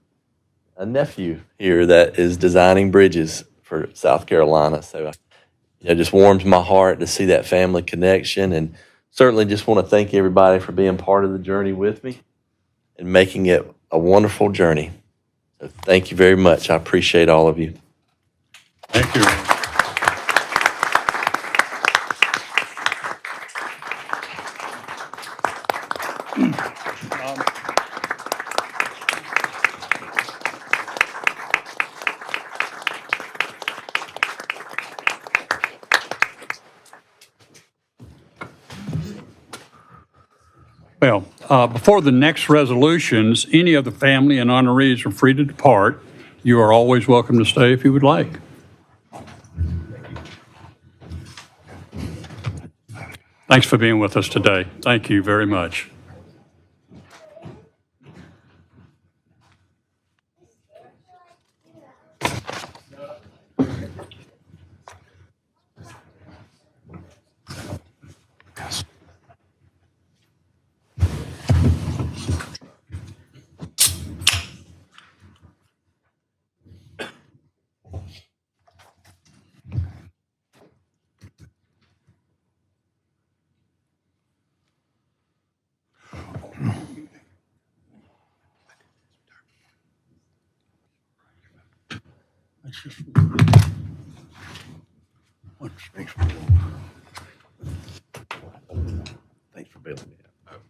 a nephew here that is designing bridges for South Carolina. So it just warms my heart to see that family connection, and certainly just want to thank everybody for being part of the journey with me and making it a wonderful journey. So thank you very much. I appreciate all of you. Thank you. Well, before the next resolutions, any of the family and honorees are free to depart. You are always welcome to stay if you would like. Thanks for being with us today. Thank you very much. Thanks for bailing me out.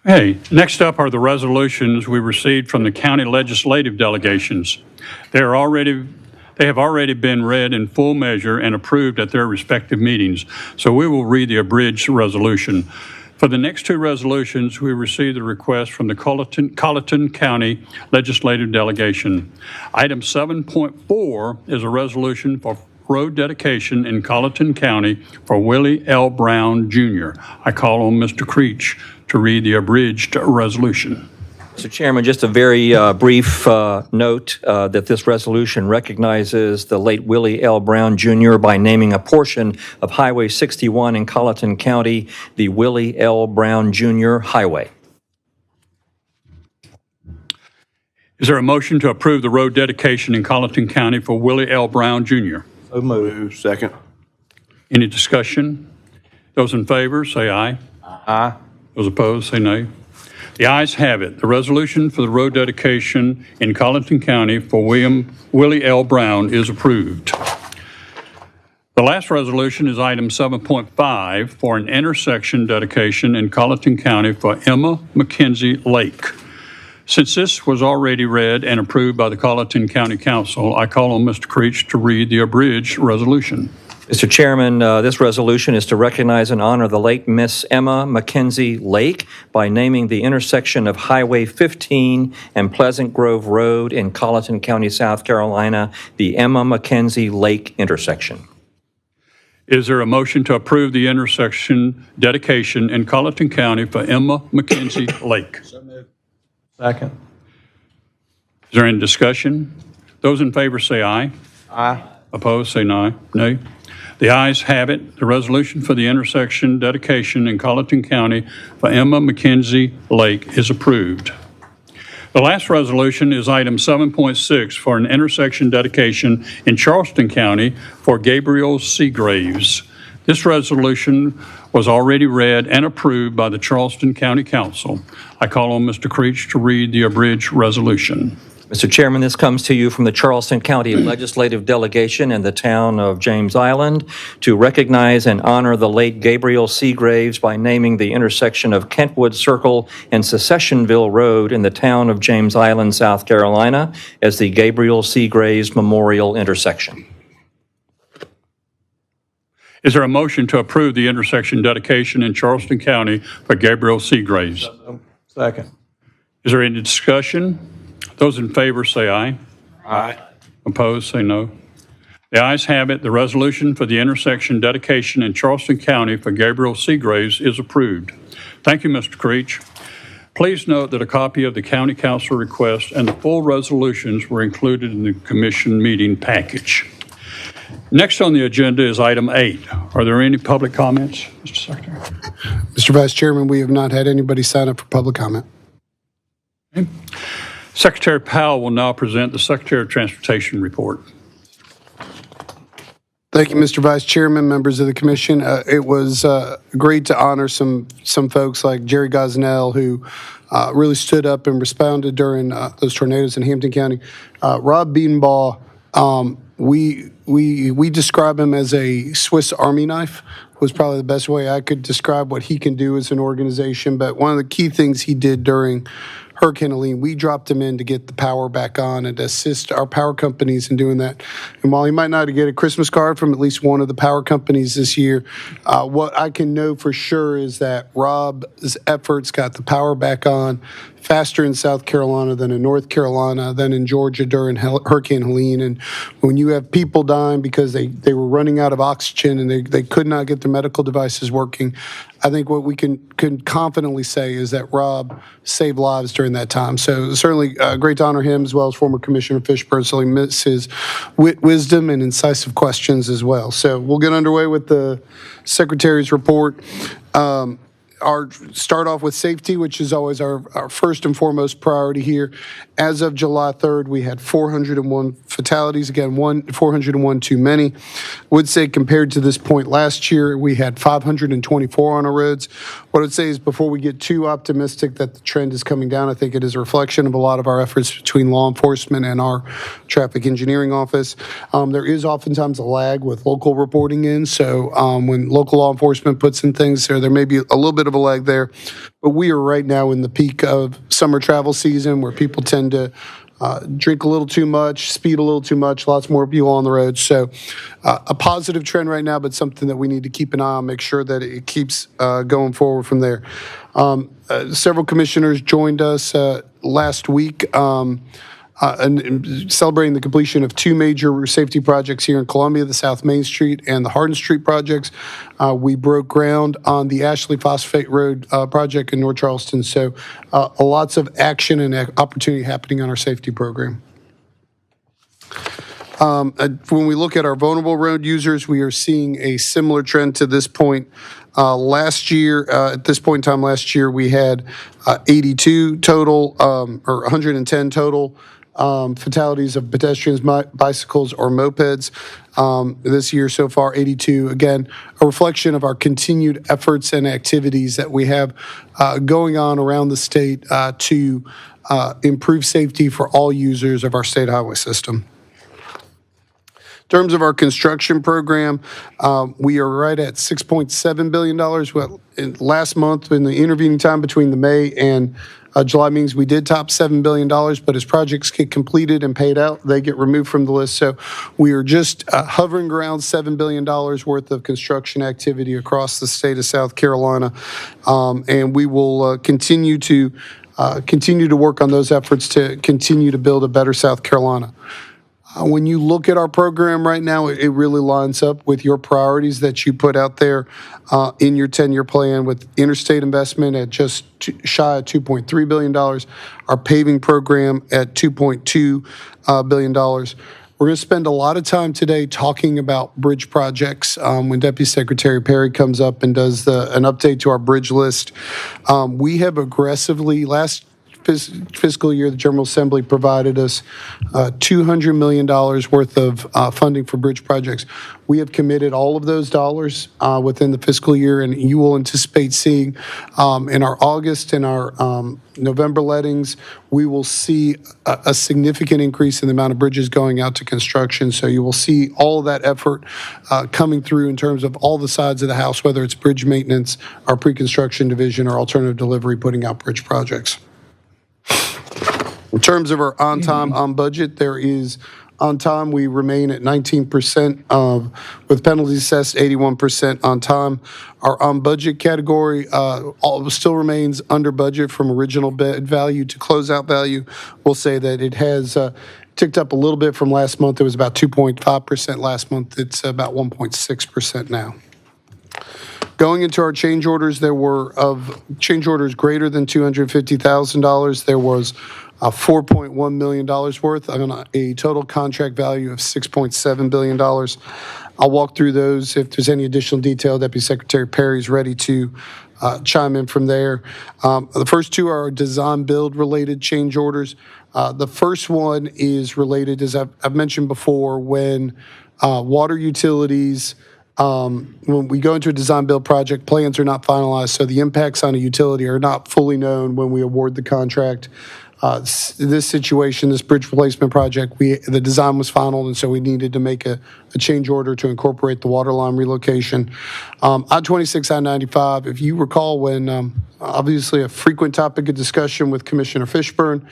Hey, next up are the resolutions we received from the county legislative delegations. They have already been read in full measure and approved at their respective meetings, so we will read the abridged resolution. For the next two resolutions, we received a request from the Colleton County Legislative Delegation. Item 7.4 is a resolution for road dedication in Colleton County for Willie L. Brown, Jr. I call on Mr. Creech to read the abridged resolution. Mr. Chairman, just a very brief note that this resolution recognizes the late Willie L. Brown, Jr. by naming a portion of Highway 61 in Colleton County the Willie L. Brown, Jr. Highway. Is there a motion to approve the road dedication in Colleton County for Willie L. Brown, Jr.? So moved. Second. Any discussion? Those in favor, say aye. Aye. Those opposed, say nay. The ayes have it. The resolution for the road dedication in Colleton County for Willie L. Brown is approved. The last resolution is item 7.5 for an intersection dedication in Colleton County for Emma McKenzie Lake. Since this was already read and approved by the Colleton County Council, I call on Mr. Creech to read the abridged resolution. Mr. Chairman, this resolution is to recognize and honor the late Miss Emma McKenzie Lake by naming the intersection of Highway 15 and Pleasant Grove Road in Colleton County, South Carolina, the Emma McKenzie Lake intersection. Is there a motion to approve the intersection dedication in Colleton County for Emma McKenzie Lake? So moved. Second. Is there any discussion? Those in favor say aye. Aye. Opposed, say nay. The ayes have it. The resolution for the intersection dedication in Colleton County for Emma McKenzie Lake is approved. The last resolution is item 7.6 for an intersection dedication in Charleston County for Gabriel Seagraves. This resolution was already read and approved by the Charleston County Council. I call on Mr. Creech to read the abridged resolution. Mr. Chairman, this comes to you from the Charleston County Legislative Delegation and the town of James Island to recognize and honor the late Gabriel Seagraves by naming the intersection of Kentwood Circle and Secessionville Road in the town of James Island, South Carolina, as the Gabriel Seagraves Memorial Intersection. Is there a motion to approve the intersection dedication in Charleston County for Gabriel C. Graves? Second. Is there any discussion? Those in favor say aye. Aye. Opposed, say no. The ayes have it. The resolution for the intersection dedication in Charleston County for Gabriel C. Graves is approved. Thank you, Mr. Creech. Please note that a copy of the county council request and the full resolutions were included in the commission meeting package. Next on the agenda is item 8. Are there any public comments, Mr. Secretary? Mr. Vice Chairman, we have not had anybody sign up for public comment. Okay. Secretary Powell will now present the Secretary of Transportation report. Thank you, Mr. Vice Chairman, members of the commission. It was great to honor some folks like Jerry Gosnell, who really stood up and responded during those tornadoes in Hampton County. Rob Bedenbaugh, we describe him as a Swiss Army knife, was probably the best way I could describe what he can do as an organization. But one of the key things he did during Hurricane Helene, we dropped him in to get the power back on and to assist our power companies in doing that. And while he might not get a Christmas card from at least one of the power companies this year, what I can know for sure is that Rob's efforts got the power back on faster in South Carolina than in North Carolina, than in Georgia during Hurricane Helene. And when you have people dying because they were running out of oxygen and they could not get their medical devices working, I think what we can confidently say is that Rob saved lives during that time. So certainly great to honor him, as well as former Commissioner Fishburne. So we miss his wisdom and incisive questions as well. So we'll get underway with the Secretary's report. Our start off with safety, which is always our first and foremost priority here. As of July 3rd, we had 401 fatalities. Again, 401 too many. Would say compared to this point last year, we had 524 on our roads. What I'd say is, before we get too optimistic that the trend is coming down, I think it is a reflection of a lot of our efforts between law enforcement and our traffic engineering office. There is oftentimes a lag with local reporting in. So when local law enforcement puts in things there may be a little bit of a lag there. But we are right now in the peak of summer travel season, where people tend to drink a little too much, speed a little too much, lots more people on the road. So a positive trend right now, but something that we need to keep an eye on, make sure that it keeps going forward from there. Several commissioners joined us last week and celebrating the completion of 2 major safety projects here in Columbia, the South Main Street and the Hardin Street projects. We broke ground on the Ashley Phosphate Road project in North Charleston. So lots of action and opportunity happening on our safety program. When we look at our vulnerable road users, we are seeing a similar trend to this point. Last year, at this point in time last year, we had 82 total, or 110 total fatalities of pedestrians, bicycles, or mopeds. This year so far, 82. Again, a reflection of our continued efforts and activities that we have going on around the state to improve safety for all users of our state highway system. In terms of our construction program, we are right at $6.7 billion. Well, last month, in the intervening time between the May and July meetings, we did top $7 billion, but as projects get completed and paid out, they get removed from the list. So we are just hovering around $7 billion worth of construction activity across the state of South Carolina. And we will continue to work on those efforts to continue to build a better South Carolina. When you look at our program right now, it really lines up with your priorities that you put out there in your 10-year plan, with interstate investment at just shy of $2.3 billion, our paving program at $2.2 billion. We're going to spend a lot of time today talking about bridge projects. When Deputy Secretary Perry comes up and does an update to our bridge list, we have aggressively, last fiscal year, the General Assembly provided us $200 million worth of funding for bridge projects. We have committed all of those dollars within the fiscal year, and you will anticipate seeing in our August and our November lettings, we will see a significant increase in the amount of bridges going out to construction. So you will see all of that effort coming through in terms of all the sides of the house, whether it's bridge maintenance, our pre-construction division, or alternative delivery, putting out bridge projects. In terms of our on time, on budget, there is on time. We remain at 19% with penalties assessed, 81% on time. Our on-budget category still remains under budget from original bid value to closeout value. We'll say that it has ticked up a little bit from last month. It was about 2.5% last month. It's about 1.6% now. Going into our change orders, there were of change orders greater than $250,000. There was $4.1 million worth on a total contract value of $6.7 billion. I'll walk through those. If there's any additional detail, Deputy Secretary Perry is ready to chime in from there. The first two are design build related change orders. The first one is related, as I've mentioned before, when water utilities, when we go into a design build project, plans are not finalized, so the impacts on a utility are not fully known when we award the contract. This situation, this bridge replacement project, the design was final, and so we needed to make a change order to incorporate the water line relocation. I-26, I-95, if you recall when, obviously a frequent topic of discussion with Commissioner Fishburne,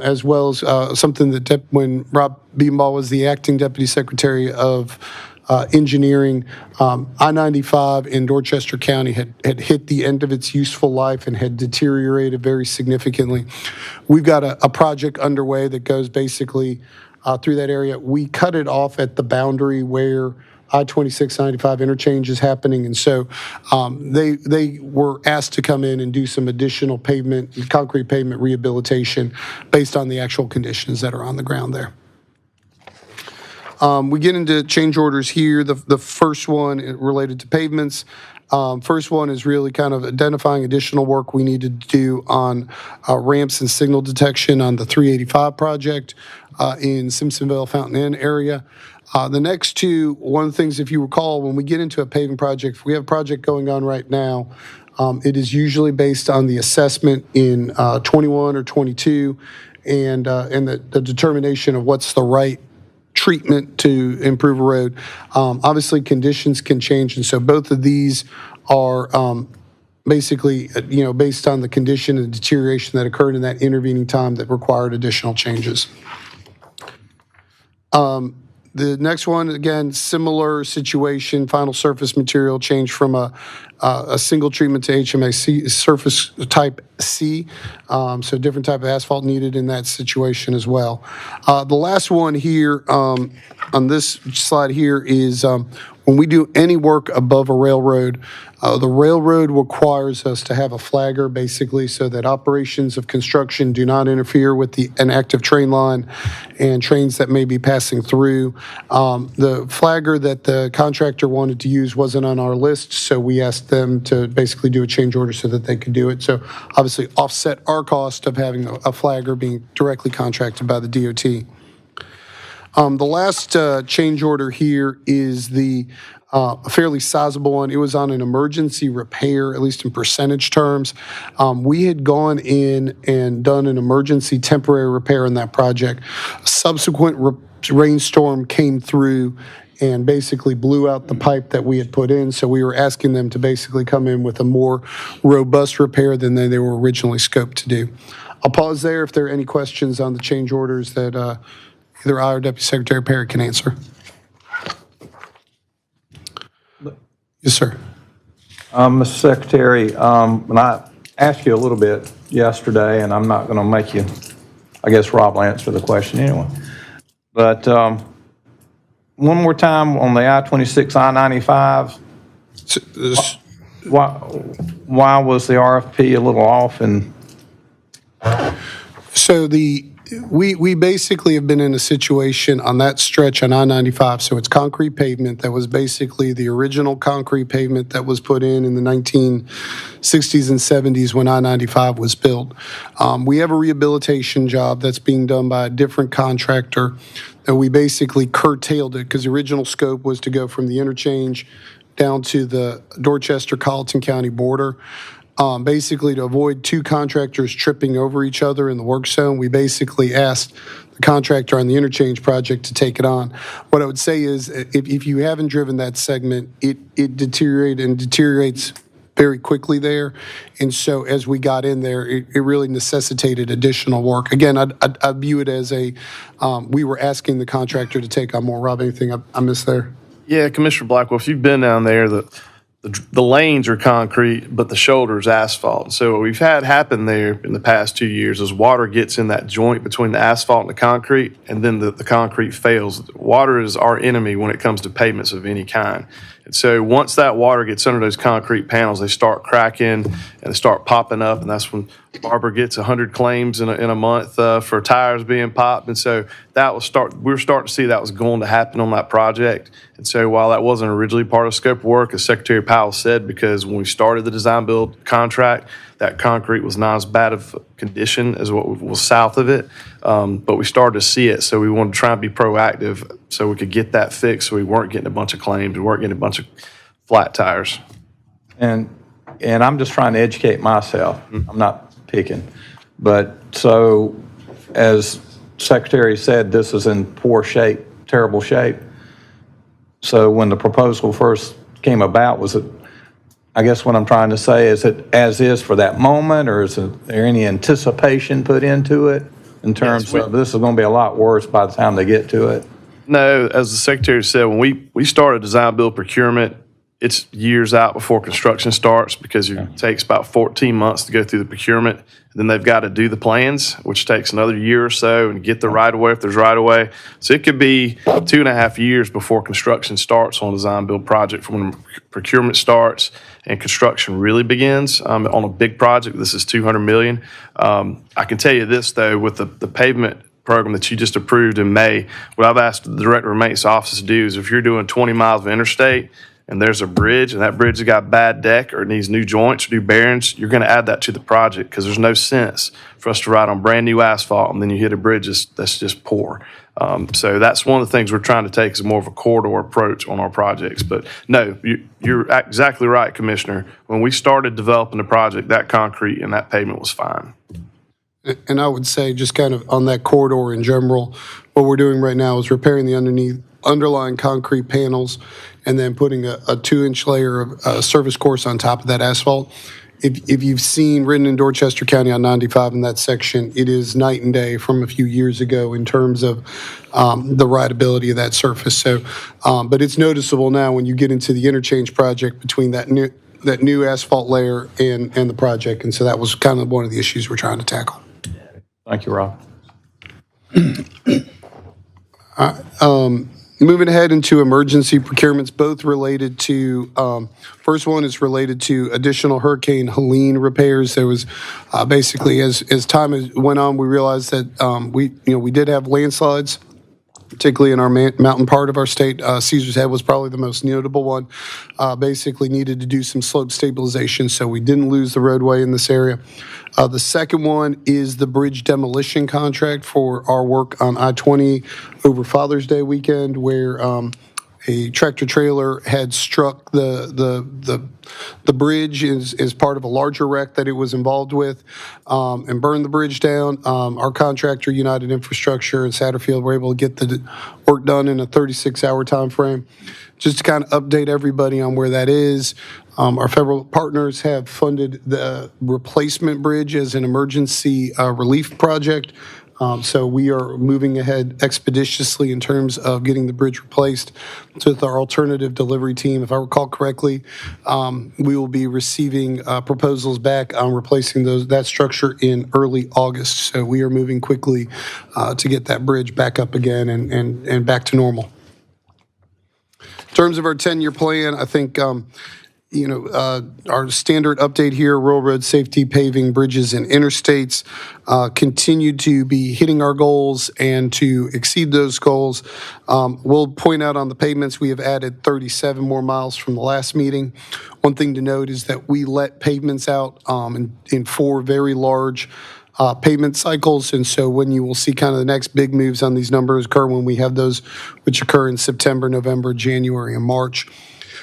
as well as something that when Rob Beamball was the acting Deputy Secretary of engineering, I-95 in Dorchester County had hit the end of its useful life and had deteriorated very significantly. We've got a project underway that goes basically through that area. We cut it off at the boundary where I-26, 95 interchange is happening, and so they were asked to come in and do some additional pavement, concrete pavement rehabilitation based on the actual conditions that are on the ground there. We get into change orders here. The first one related to pavements. First one is really kind of identifying additional work we needed to do on ramps and signal detection on the 385 project in Simpsonville, Fountain Inn area. The next two, one of the things, if you recall, when we get into a paving project, if we have a project going on right now, it is usually based on the assessment in 21 or 22 and the determination of what's the right treatment to improve a road. Obviously, conditions can change, and so both of these are basically, based on the condition and deterioration that occurred in that intervening time that required additional changes. The next one, again, similar situation, final surface material change from a single treatment to HMA surface type C, so different type of asphalt needed in that situation as well. The last one here on this slide here is when we do any work above a railroad, the railroad requires us to have a flagger, basically, so that operations of construction do not interfere with an active train line and trains that may be passing through. The flagger that the contractor wanted to use wasn't on our list, so we asked them to basically do a change order so that they could do it. So obviously offset our cost of having a flagger being directly contracted by the DOT. The last change order here is a fairly sizable one. It was on an emergency repair, at least in percentage terms. We had gone in and done an emergency temporary repair in that project. A subsequent rainstorm came through and basically blew out the pipe that we had put in, so we were asking them to basically come in with a more robust repair than they were originally scoped to do. I'll pause there if there are any questions on the change orders that either I or Deputy Secretary Perry can answer. Yes, sir. Mr. Secretary, and I asked you a little bit yesterday, and I'm not going to make you, I guess Rob will answer the question anyway. But one more time on the I-26, I-95, why was the RFP a little off? And so we basically have been in a situation on that stretch on I-95, so it's concrete pavement that was basically the original concrete pavement that was put in the 1960s and 70s when I-95 was built. We have a rehabilitation job that's being done by a different contractor, and we basically curtailed it because the original scope was to go from the interchange down to the Dorchester-Colleton County border. Basically, to avoid two contractors tripping over each other in the work zone, we basically asked the contractor on the interchange project to take it on. What I would say is, if you haven't driven that segment, it deteriorates very quickly there. And so as we got in there, it really necessitated additional work. Again, I view it as we were asking the contractor to take on more. Rob, anything I missed there? Yeah, Commissioner Blackwell, if you've been down there, the lanes are concrete, but the shoulder is asphalt. So what we've had happen there in the past 2 years is water gets in that joint between the asphalt and the concrete, and then the concrete fails. Water is our enemy when it comes to pavements of any kind. And so once that water gets under those concrete panels, they start cracking and they start popping up, and that's when Barbara gets 100 claims in a month for tires being popped. And so we were starting to see that was going to happen on that project. And so while that wasn't originally part of scope of work, as Secretary Powell said, because when we started the design build contract, that concrete was not as bad of a condition as what was south of it, but we started to see it, so we wanted to try and be proactive so we could get that fixed, so we weren't getting a bunch of claims, we weren't getting a bunch of flat tires. And I'm just trying to educate myself. I'm not picking. But so, as Secretary said, this is in poor shape, terrible shape. So when the proposal first came about, was it, I guess what I'm trying to say, is it as is for that moment, or is there any anticipation put into it in terms of this is going to be a lot worse by the time they get to it? No, as the Secretary said, when we started design build procurement, it's years out before construction starts because it takes about 14 months to go through the procurement. And then they've got to do the plans, which takes another year or so, and get the right-of-way if there's right-of-way. So it could be 2.5 years before construction starts on a design build project from when procurement starts and construction really begins on a big project. This is $200 million. I can tell you this, though, with the pavement program that you just approved in May, what I've asked the Director of Maintenance Office to do is if you're doing 20 miles of interstate and there's a bridge and that bridge has got bad deck or it needs new joints or new bearings, you're going to add that to the project because there's no sense for us to ride on brand new asphalt and then you hit a bridge that's just poor. So that's one of the things we're trying to take is more of a corridor approach on our projects. But no, you're exactly right, Commissioner. When we started developing the project, that concrete and that pavement was fine. And I would say just kind of on that corridor in general, what we're doing right now is repairing the underlying concrete panels and then putting a 2-inch layer of surface course on top of that asphalt. If you've seen ridden in Dorchester County on 95 in that section, it is night and day from a few years ago in terms of the rideability of that surface. So, but it's noticeable now when you get into the interchange project between that new asphalt layer and the project. And so that was kind of one of the issues we're trying to tackle. Thank you, Rob. Moving ahead into emergency procurements, both related to, first one is related to additional Hurricane Helene repairs. There was basically, as time went on, we realized that we did have landslides, particularly in our mountain part of our state. Caesar's Head was probably the most notable one. Basically needed to do some slope stabilization, so we didn't lose the roadway in this area. The second one is the bridge demolition contract for our work on I-20 over Father's Day weekend, where a tractor trailer had struck the bridge as part of a larger wreck that it was involved with, and burned the bridge down. Our contractor, United Infrastructure in Satterfield, were able to get the work done in a 36-hour time frame. Just to kind of update everybody on where that is, our federal partners have funded the replacement bridge as an emergency relief project. So we are moving ahead expeditiously in terms of getting the bridge replaced. So with our alternative delivery team, if I recall correctly, we will be receiving proposals back on replacing that structure in early August. So we are moving quickly to get that bridge back up again and back to normal. In terms of our 10-year plan, I think our standard update here, rural road safety, paving, bridges, and interstates continue to be hitting our goals and to exceed those goals. We'll point out on the pavements, we have added 37 more miles from the last meeting. One thing to note is that we let pavements out in 4 very large pavement cycles, and so when you will see kind of the next big moves on these numbers occur when we have those, which occur in September, November, January, and March.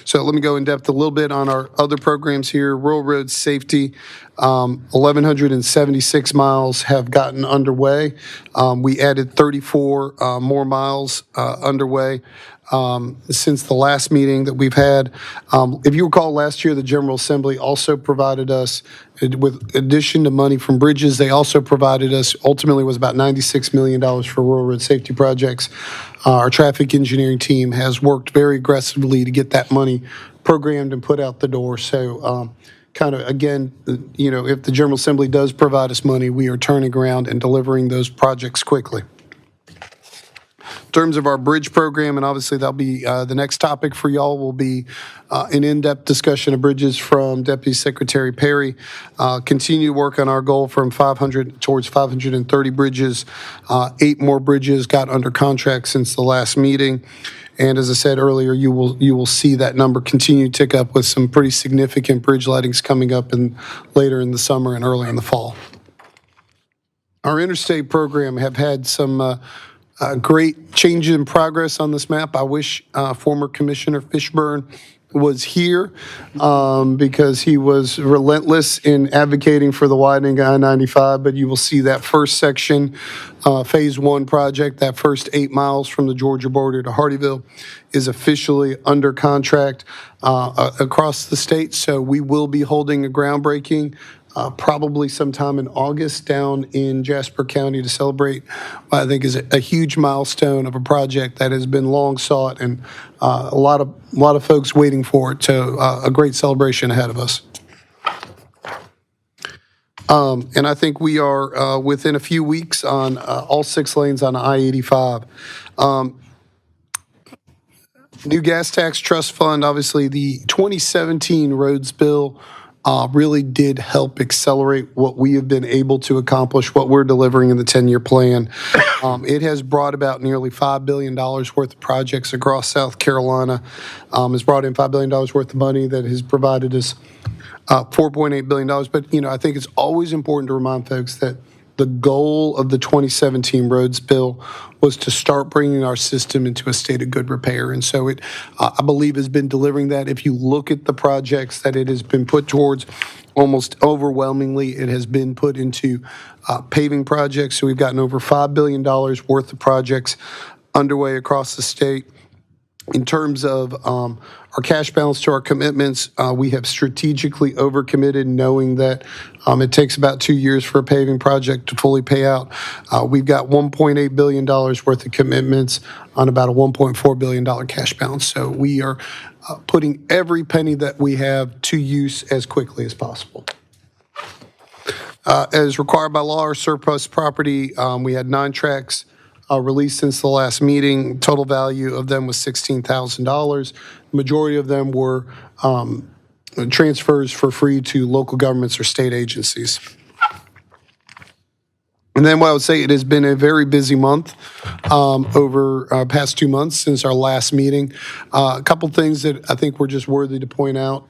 So let me go in depth a little bit on our other programs here. Rural road safety, 1,176 miles have gotten underway. We added 34 more miles underway since the last meeting that we've had. If you recall, last year, the General Assembly also provided us, with addition to money from bridges, they also provided us, ultimately was about $96 million for rural road safety projects. Our traffic engineering team has worked very aggressively to get that money programmed and put out the door. So kind of, again, if the General Assembly does provide us money, we are turning around and delivering those projects quickly. In terms of our bridge program, and obviously that'll be the next topic for y'all, will be an in-depth discussion of bridges from Deputy Secretary Perry. Continue to work on our goal from 500 towards 530 bridges. 8 more bridges got under contract since the last meeting. And as I said earlier, you will see that number continue to tick up with some pretty significant bridge lettings coming up later in the summer and early in the fall. Our interstate program have had some great change in progress on this map. I wish former Commissioner Fishburne was here because he was relentless in advocating for the widening of I-95, but you will see that first section, Phase 1 project, that first 8 miles from the Georgia border to Hardeeville is officially under contract across the state. So we will be holding a groundbreaking probably sometime in August down in Jasper County to celebrate what I think is a huge milestone of a project that has been long sought and a lot of folks waiting for it. So a great celebration ahead of us. And I think we are within a few weeks on all 6 lanes on I-85. New gas tax trust fund, obviously the 2017 roads bill really did help accelerate what we have been able to accomplish, what we're delivering in the 10-year plan. It has brought about nearly $5 billion worth of projects across South Carolina. Has brought in $5 billion worth of money that has provided us $4.8 billion. But, I think it's always important to remind folks that the goal of the 2017 roads bill was to start bringing our system into a state of good repair. And so it, I believe, has been delivering that. If you look at the projects that it has been put towards, almost overwhelmingly, it has been put into paving projects. So we've gotten over $5 billion worth of projects underway across the state. In terms of our cash balance to our commitments, we have strategically overcommitted, knowing that it takes about 2 years for a paving project to fully pay out. We've got $1.8 billion worth of commitments on about a $1.4 billion cash balance. So we are putting every penny that we have to use as quickly as possible. As required by law, our surplus property, we had 9 tracks released since the last meeting. Total value of them was $16,000. The majority of them were transfers for free to local governments or state agencies. And then what I would say, it has been a very busy month over past 2 months since our last meeting. A couple things that I think were just worthy to point out.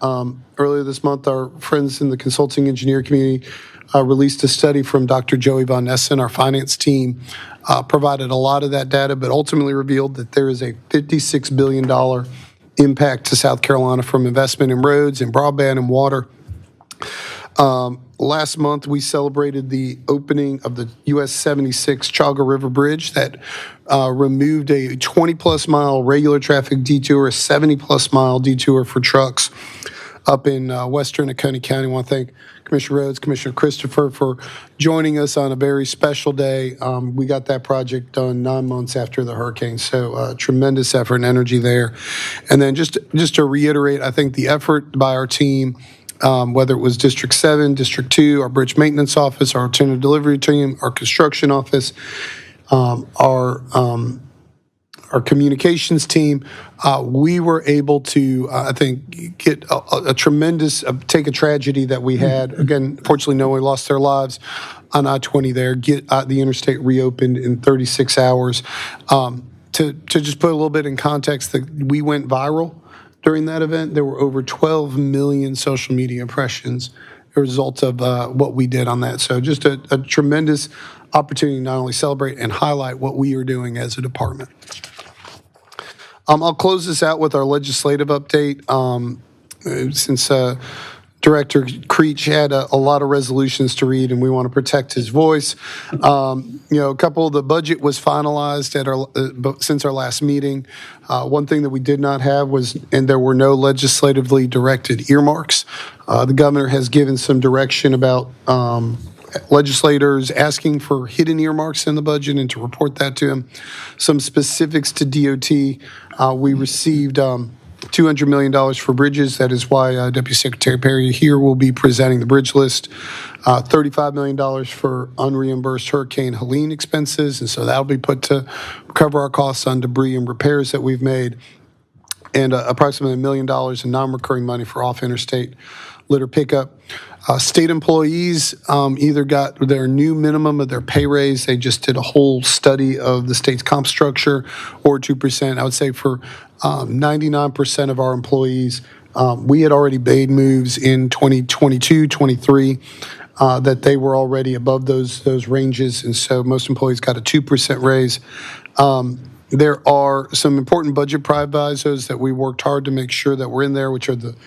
Earlier this month, our friends in the consulting engineer community released a study from Dr. Joey Von Nessen, our finance team, provided a lot of that data, but ultimately revealed that there is a $56 billion impact to South Carolina from investment in roads and broadband and water. Last month, we celebrated the opening of the US 76 Chaga River Bridge that removed a 20-plus mile regular traffic detour, a 70-plus mile detour for trucks up in western Oconee County. I want to thank Commissioner Rhodes, Commissioner Christopher for joining us on a very special day. We got that project done 9 months after the hurricane, so tremendous effort and energy there. And then just to reiterate, I think the effort by our team, whether it was District 7, District 2, our bridge maintenance office, our alternative delivery team, our construction office, our communications team, we were able to, I think, get a tremendous, take a tragedy that we had. Again, fortunately, no one lost their lives on I-20 there, get the interstate reopened in 36 hours. To just put a little bit in context, that we went viral during that event. There were over 12 million social media impressions as a result of what we did on that. So just a tremendous opportunity to not only celebrate and highlight what we are doing as a department. I'll close this out with our legislative update. Since Director Creech had a lot of resolutions to read, and we want to protect his voice. A couple of the budget was finalized since our last meeting. One thing that we did not have and there were no legislatively directed earmarks. The governor has given some direction about legislators asking for hidden earmarks in the budget and to report that to him. Some specifics to DOT. We received $200 million for bridges. That is why Deputy Secretary Perry here will be presenting the bridge list. $35 million for unreimbursed Hurricane Helene expenses, and so that'll be put to cover our costs on debris and repairs that we've made. And approximately $1 million in non-recurring money for off-interstate litter pickup. State employees either got their new minimum of their pay raise. They just did a whole study of the state's comp structure, or 2%. I would say for 99% of our employees, we had already made moves in 2022, 23, that they were already above those ranges. And so most employees got a 2% raise. There are some important budget provisos that we worked hard to make sure that we're in there, which are the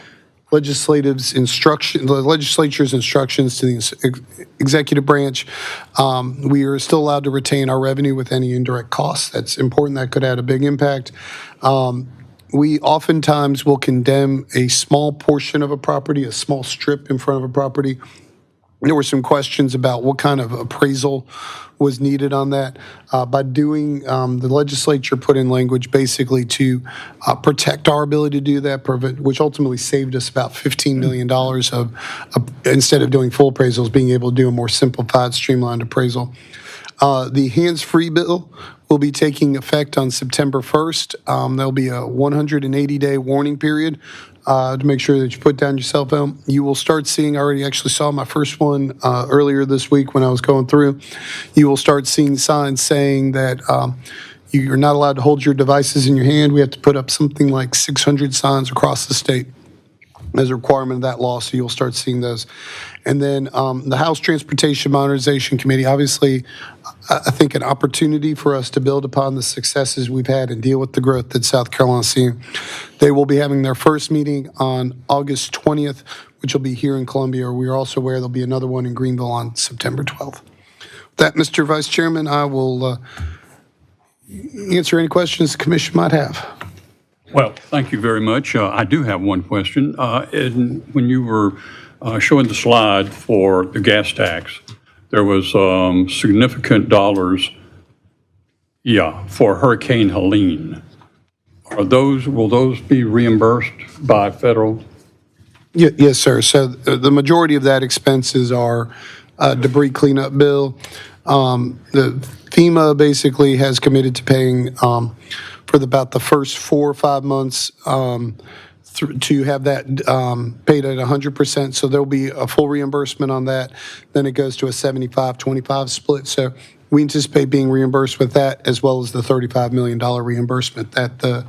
legislature's instructions to the executive branch. We are still allowed to retain our revenue with any indirect costs. That's important. That could have a big impact. We oftentimes will condemn a small portion of a property, a small strip in front of a property. There were some questions about what kind of appraisal was needed on that. By doing, the legislature put in language basically to protect our ability to do that, which ultimately saved us about $15 million of instead of doing full appraisals, being able to do a more simplified, streamlined appraisal. The hands-free bill will be taking effect on September 1st. There'll be a 180-day warning period to make sure that you put down your cell phone. You will start seeing, I already actually saw my first one earlier this week when I was going through. You will start seeing signs saying that you're not allowed to hold your devices in your hand. We have to put up something like 600 signs across the state as a requirement of that law, so you'll start seeing those. And then the House Transportation Modernization Committee, obviously, I think an opportunity for us to build upon the successes we've had and deal with the growth that South Carolina's seeing. They will be having their first meeting on August 20th, which will be here in Columbia. We are also aware there'll be another one in Greenville on September 12th. With that, Mr. Vice Chairman, I will answer any questions the commission might have. Well, thank you very much. I do have one question. When you were showing the slide for the gas tax, there was significant dollars, for Hurricane Helene. Will those be reimbursed by federal? Yes, sir. So the majority of that expenses are debris cleanup bill. The FEMA basically has committed to paying for about the first 4 or 5 months to have that paid at 100%. So there'll be a full reimbursement on that. Then it goes to a 75-25 split. So we anticipate being reimbursed with that, as well as the $35 million reimbursement that the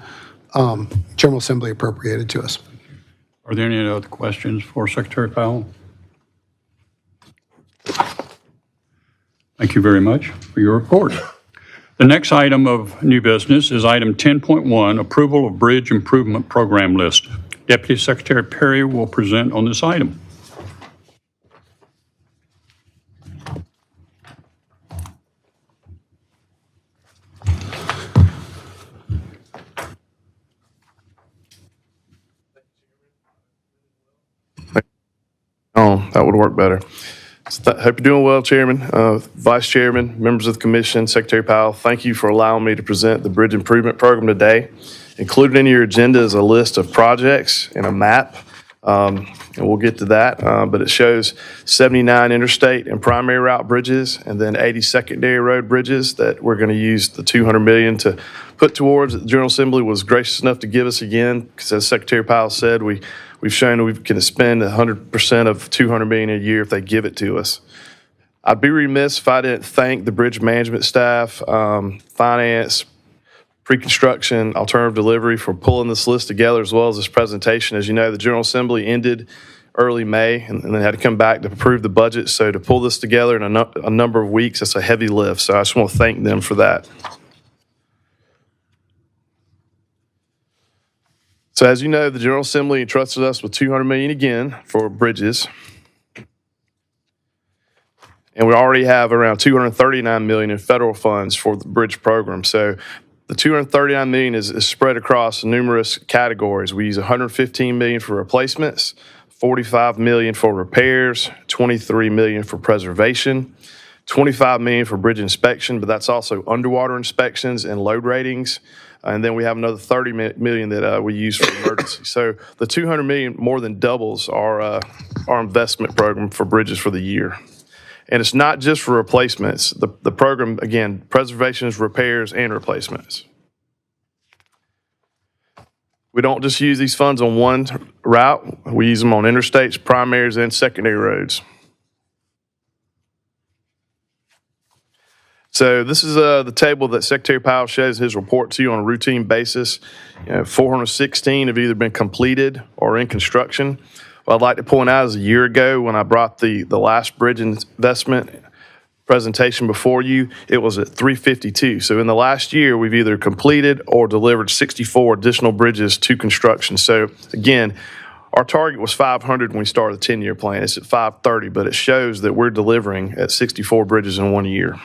General Assembly appropriated to us. Are there any other questions for Secretary Powell? Thank you very much for your report. The next item of new business is item 10.1, approval of bridge improvement program list. Deputy Secretary Perry will present on this item. Oh, that would work better. Hope you're doing well, Chairman, Vice Chairman, members of the Commission, Secretary Powell. Thank you for allowing me to present the Bridge Improvement Program today. Included in your agenda is a list of projects and a map, and we'll get to that, but it shows 79 interstate and primary route bridges and then 80 secondary road bridges that we're going to use the $200 million to put towards. The General Assembly was gracious enough to give us again, because as Secretary Powell said, we've shown we can spend 100% of $200 million a year if they give it to us. I'd be remiss if I didn't thank the bridge management staff, finance, pre-construction, alternative delivery for pulling this list together, as well as this presentation. As you know, the General Assembly ended early May and then had to come back to approve the budget. So to pull this together in a number of weeks, that's a heavy lift. So I just want to thank them for that. So as you know, the General Assembly entrusted us with $200 million again for bridges. And we already have around $239 million in federal funds for the bridge program. So the $239 million is spread across numerous categories. We use $115 million for replacements, $45 million for repairs, $23 million for preservation, $25 million for bridge inspection, but that's also underwater inspections and load ratings. And then we have another $30 million that we use for emergency. So the $200 million more than doubles our investment program for bridges for the year. And it's not just for replacements. The program, again, preservations, repairs, and replacements. We don't just use these funds on one route. We use them on interstates, primaries, and secondary roads. So this is the table that Secretary Powell shows his report to you on a routine basis. 416 have either been completed or in construction. What I'd like to point out is a year ago when I brought the last bridge investment presentation before you, it was at 352. So in the last year, we've either completed or delivered 64 additional bridges to construction. So again, our target was 500 when we started the 10-year plan. It's at 530, but it shows that we're delivering at 64 bridges in 1 year.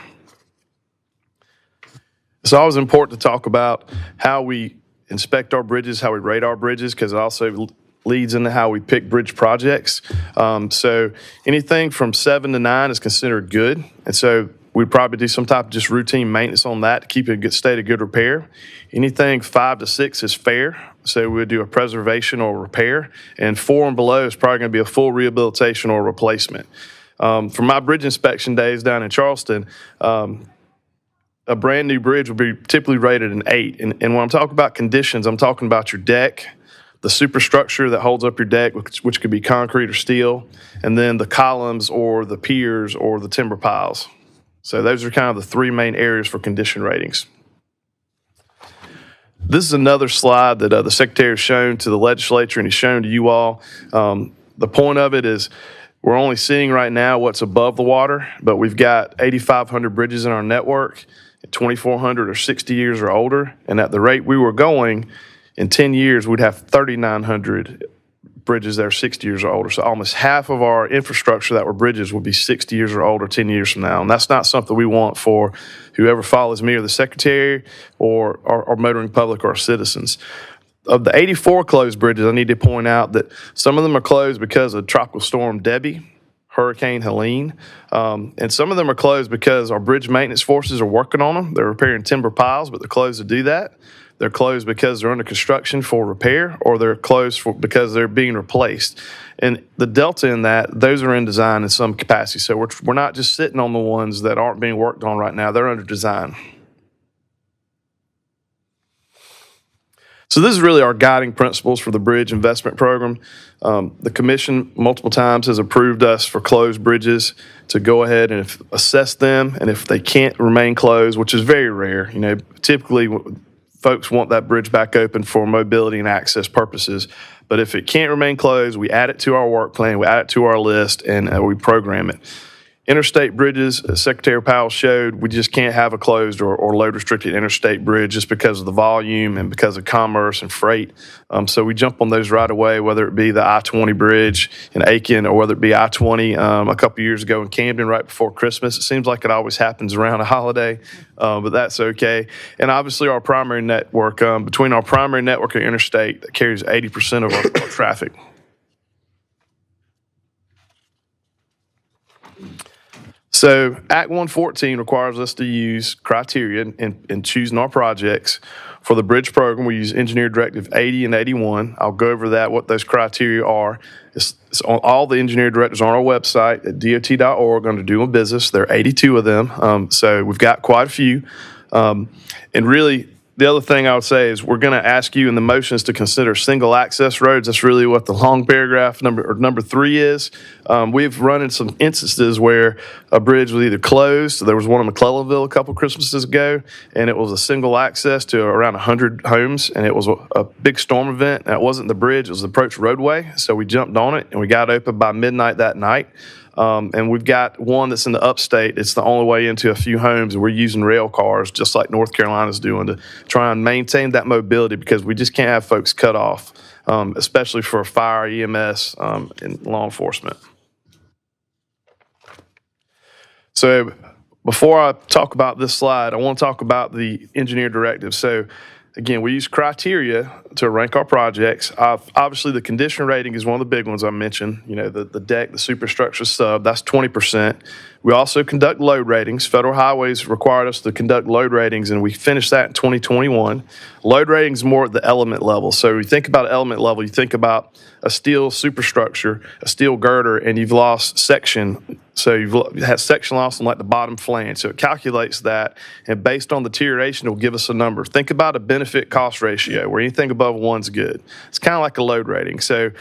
It's always important to talk about how we inspect our bridges, how we rate our bridges, because it also leads into how we pick bridge projects. So anything from 7 to 9 is considered good. And so we'd probably do some type of just routine maintenance on that to keep it in a good state of good repair. Anything 5 to 6 is fair. So we'd do a preservation or repair. And 4 and below is probably going to be a full rehabilitation or replacement. From my bridge inspection days down in Charleston, a brand new bridge would be typically rated an 8. And when I'm talking about conditions, I'm talking about your deck, the superstructure that holds up your deck, which could be concrete or steel, and then the columns or the piers or the timber piles. So those are kind of the 3 main areas for condition ratings. This is another slide that the Secretary has shown to the legislature and he's shown to you all. The point of it is we're only seeing right now what's above the water, but we've got 8,500 bridges in our network. 2,400 are 60 years or older, and at the rate we were going, in 10 years, we'd have 3,900 bridges that are 60 years or older. So almost half of our infrastructure that were bridges would be 60 years or older 10 years from now. And that's not something we want for whoever follows me or the Secretary or our motoring public or our citizens. Of the 84 closed bridges, I need to point out that some of them are closed because of Tropical Storm Debbie, Hurricane Helene, and some of them are closed because our bridge maintenance forces are working on them. They're repairing timber piles, but they're closed to do that. They're closed because they're under construction for repair, or they're closed because they're being replaced. And the delta in that, those are in design in some capacity. So we're not just sitting on the ones that aren't being worked on right now. They're under design. So this is really our guiding principles for the bridge investment program. The commission multiple times has approved us for closed bridges to go ahead and assess them, and if they can't remain closed, which is very rare, typically folks want that bridge back open for mobility and access purposes. But if it can't remain closed, we add it to our work plan, we add it to our list, and we program it. Interstate bridges, as Secretary Powell showed, we just can't have a closed or load-restricted interstate bridge just because of the volume and because of commerce and freight. So we jump on those right away, whether it be the I-20 bridge in Aiken or whether it be I-20 a couple years ago in Camden right before Christmas. It seems like it always happens around a holiday, but that's okay. And obviously our primary network, between our primary network and interstate, that carries 80% of our traffic. So Act 114 requires us to use criteria in choosing our projects. For the bridge program, we use Engineer Directive 80 and 81. I'll go over that, what those criteria are. It's on all the engineer directives on our website at dot.org under doing business. There are 82 of them, so we've got quite a few. And really, the other thing I would say is we're going to ask you in the motions to consider single access roads. That's really what the long paragraph number 3 is. We've run into some instances where a bridge was either closed. So there was one in McClellanville a couple Christmases ago, and it was a single access to around 100 homes, and it was a big storm event. And it wasn't the bridge, it was the approach roadway. So we jumped on it, and we got open by midnight that night. And we've got one that's in the upstate. It's the only way into a few homes, and we're using rail cars just like North Carolina's doing to try and maintain that mobility because we just can't have folks cut off, especially for fire, EMS, and law enforcement. So before I talk about this slide, I want to talk about the engineer directive. So again, we use criteria to rank our projects. Obviously, the condition rating is one of the big ones I mentioned. You know, the deck, the superstructure sub, that's 20%. We also conduct load ratings. Federal highways required us to conduct load ratings, and we finished that in 2021. Load ratings more at the element level. So you think about element level, you think about a steel superstructure, a steel girder, and you've lost section. So you've had section loss on like the bottom flange. So it calculates that, and based on the deterioration, it'll give us a number. Think about a benefit cost ratio where anything above 1's good. It's kind of like a load rating. So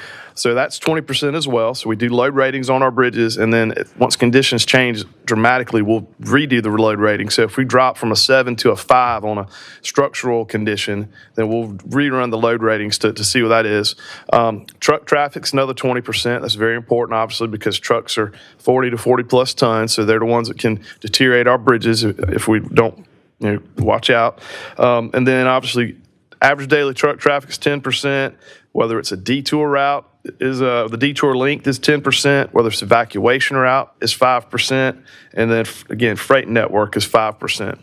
that's 20% as well. So we do load ratings on our bridges, and then once conditions change dramatically, we'll redo the load rating. So if we drop from a 7 to a 5 on a structural condition, then we'll rerun the load ratings to see what that is. Truck traffic's another 20%. That's very important, obviously, because trucks are 40 to 40 plus tons, so they're the ones that can deteriorate our bridges if we don't, watch out. And then obviously, average daily truck traffic is 10%. Whether it's a detour route, the detour length is 10%. Whether it's evacuation route is 5%. And then again, freight network is 5%.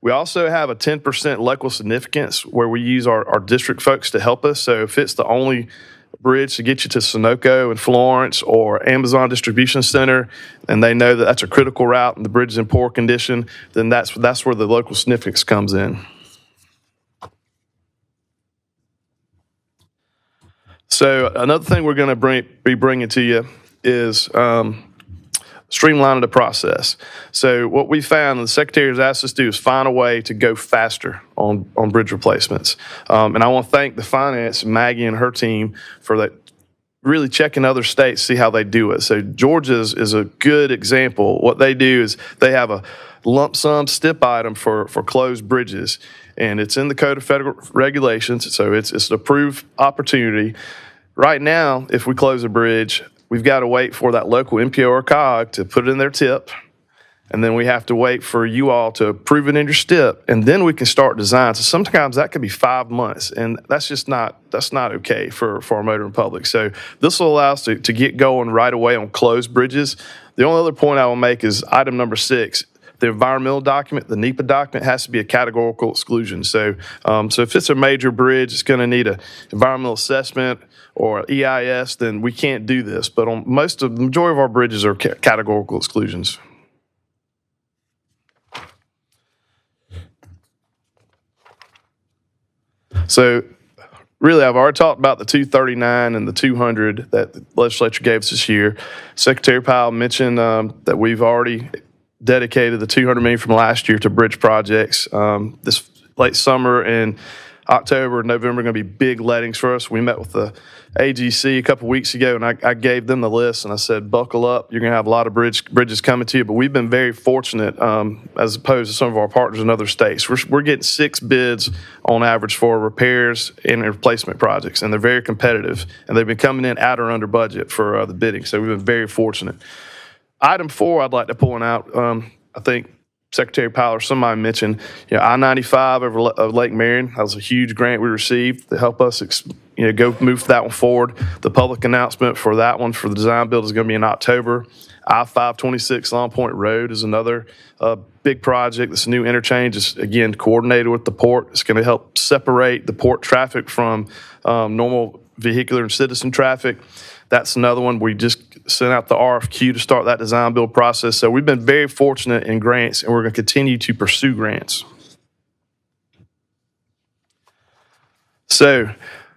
We also have a 10% local significance where we use our district folks to help us. So if it's the only bridge to get you to Sunoco and Florence or Amazon Distribution Center, and they know that that's a critical route and the bridge is in poor condition, then that's where the local significance comes in. So another thing we're going to be bringing to you is streamlining the process. So what we found, and the Secretary has asked us to do, is find a way to go faster on bridge replacements. And I want to thank the finance, Maggie and her team, for that, really checking other states, see how they do it. So Georgia's is a good example. What they do is they have a lump sum STIP item for closed bridges, and it's in the Code of Federal Regulations, so it's an approved opportunity. Right now, if we close a bridge, we've got to wait for that local MPO or COG to put it in their TIP, and then we have to wait for you all to approve it in your STIP, and then we can start design. So sometimes that could be 5 months, and that's not okay for our motoring public. So this will allow us to get going right away on closed bridges. The only other point I will make is item number 6. The environmental document, the NEPA document, has to be a categorical exclusion. So if it's a major bridge, it's going to need an environmental assessment or EIS, then we can't do this. But on the majority of our bridges are categorical exclusions. So really, I've already talked about the 239 and the 200 that the legislature gave us this year. Secretary Powell mentioned that we've already dedicated the $200 million from last year to bridge projects. This late summer and October and November are going to be big lettings for us. We met with the AGC a couple weeks ago, and I gave them the list, and I said, buckle up. You're going to have a lot of bridges coming to you. But we've been very fortunate, as opposed to some of our partners in other states. We're getting 6 bids on average for repairs and replacement projects, and they're very competitive. And they've been coming in at or under budget for the bidding. So we've been very fortunate. Item 4 I'd like to point out, I think Secretary Powell or somebody mentioned, I-95 over Lake Marion. That was a huge grant we received to help us, go move that one forward. The public announcement for that one for the design build is going to be in October. I-526 Long Point Road is another big project. This new interchange is, again, coordinated with the port. It's going to help separate the port traffic from normal vehicular and citizen traffic. That's another one. We just sent out the RFQ to start that design build process. So we've been very fortunate in grants, and we're going to continue to pursue grants. So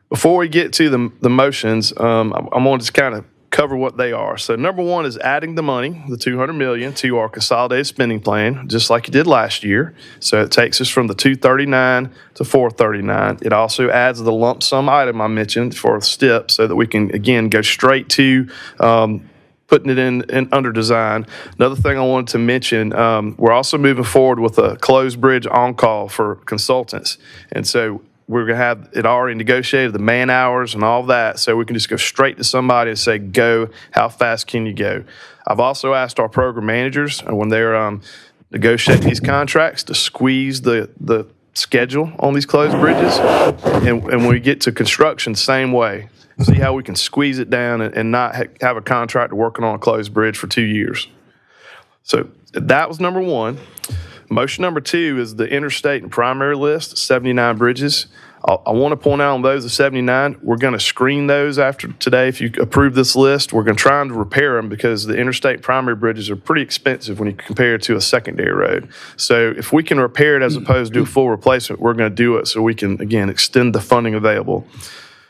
before we get to the motions, I'm going to just kind of cover what they are. So number 1 is adding the money, the $200 million, to our consolidated spending plan, just like you did last year. So it takes us from the 239 to 439. It also adds the lump sum item I mentioned for STIP, so that we can, again, go straight to putting it in under design. Another thing I wanted to mention, we're also moving forward with a closed bridge on-call for consultants. And so we're going to have it already negotiated, the man hours and all that, so we can just go straight to somebody and say, go, how fast can you go? I've also asked our program managers, when they're negotiating these contracts, to squeeze the schedule on these closed bridges. And when we get to construction, same way. See how we can squeeze it down and not have a contractor working on a closed bridge for 2 years. So that was number one. Motion number two is the interstate and primary list, 79 bridges. I want to point out on those of 79, we're going to screen those after today. If you approve this list, we're going to try and repair them because the interstate and primary bridges are pretty expensive when you compare it to a secondary road. So if we can repair it as opposed to do a full replacement, we're going to do it so we can, again, extend the funding available.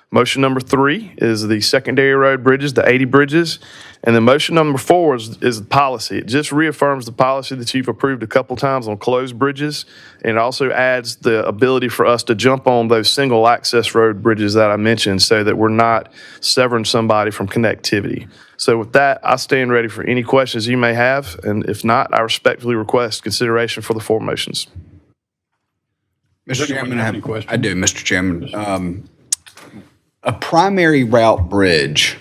Motion number three is the secondary road bridges, the 80 bridges. And then motion number four is the policy. It just reaffirms the policy that you've approved a couple times on closed bridges. And it also adds the ability for us to jump on those single access road bridges that I mentioned so that we're not severing somebody from connectivity. So with that, I stand ready for any questions you may have. And if not, I respectfully request consideration for the four motions. Mr. Chairman, I do, Mr. Chairman. A primary route bridge,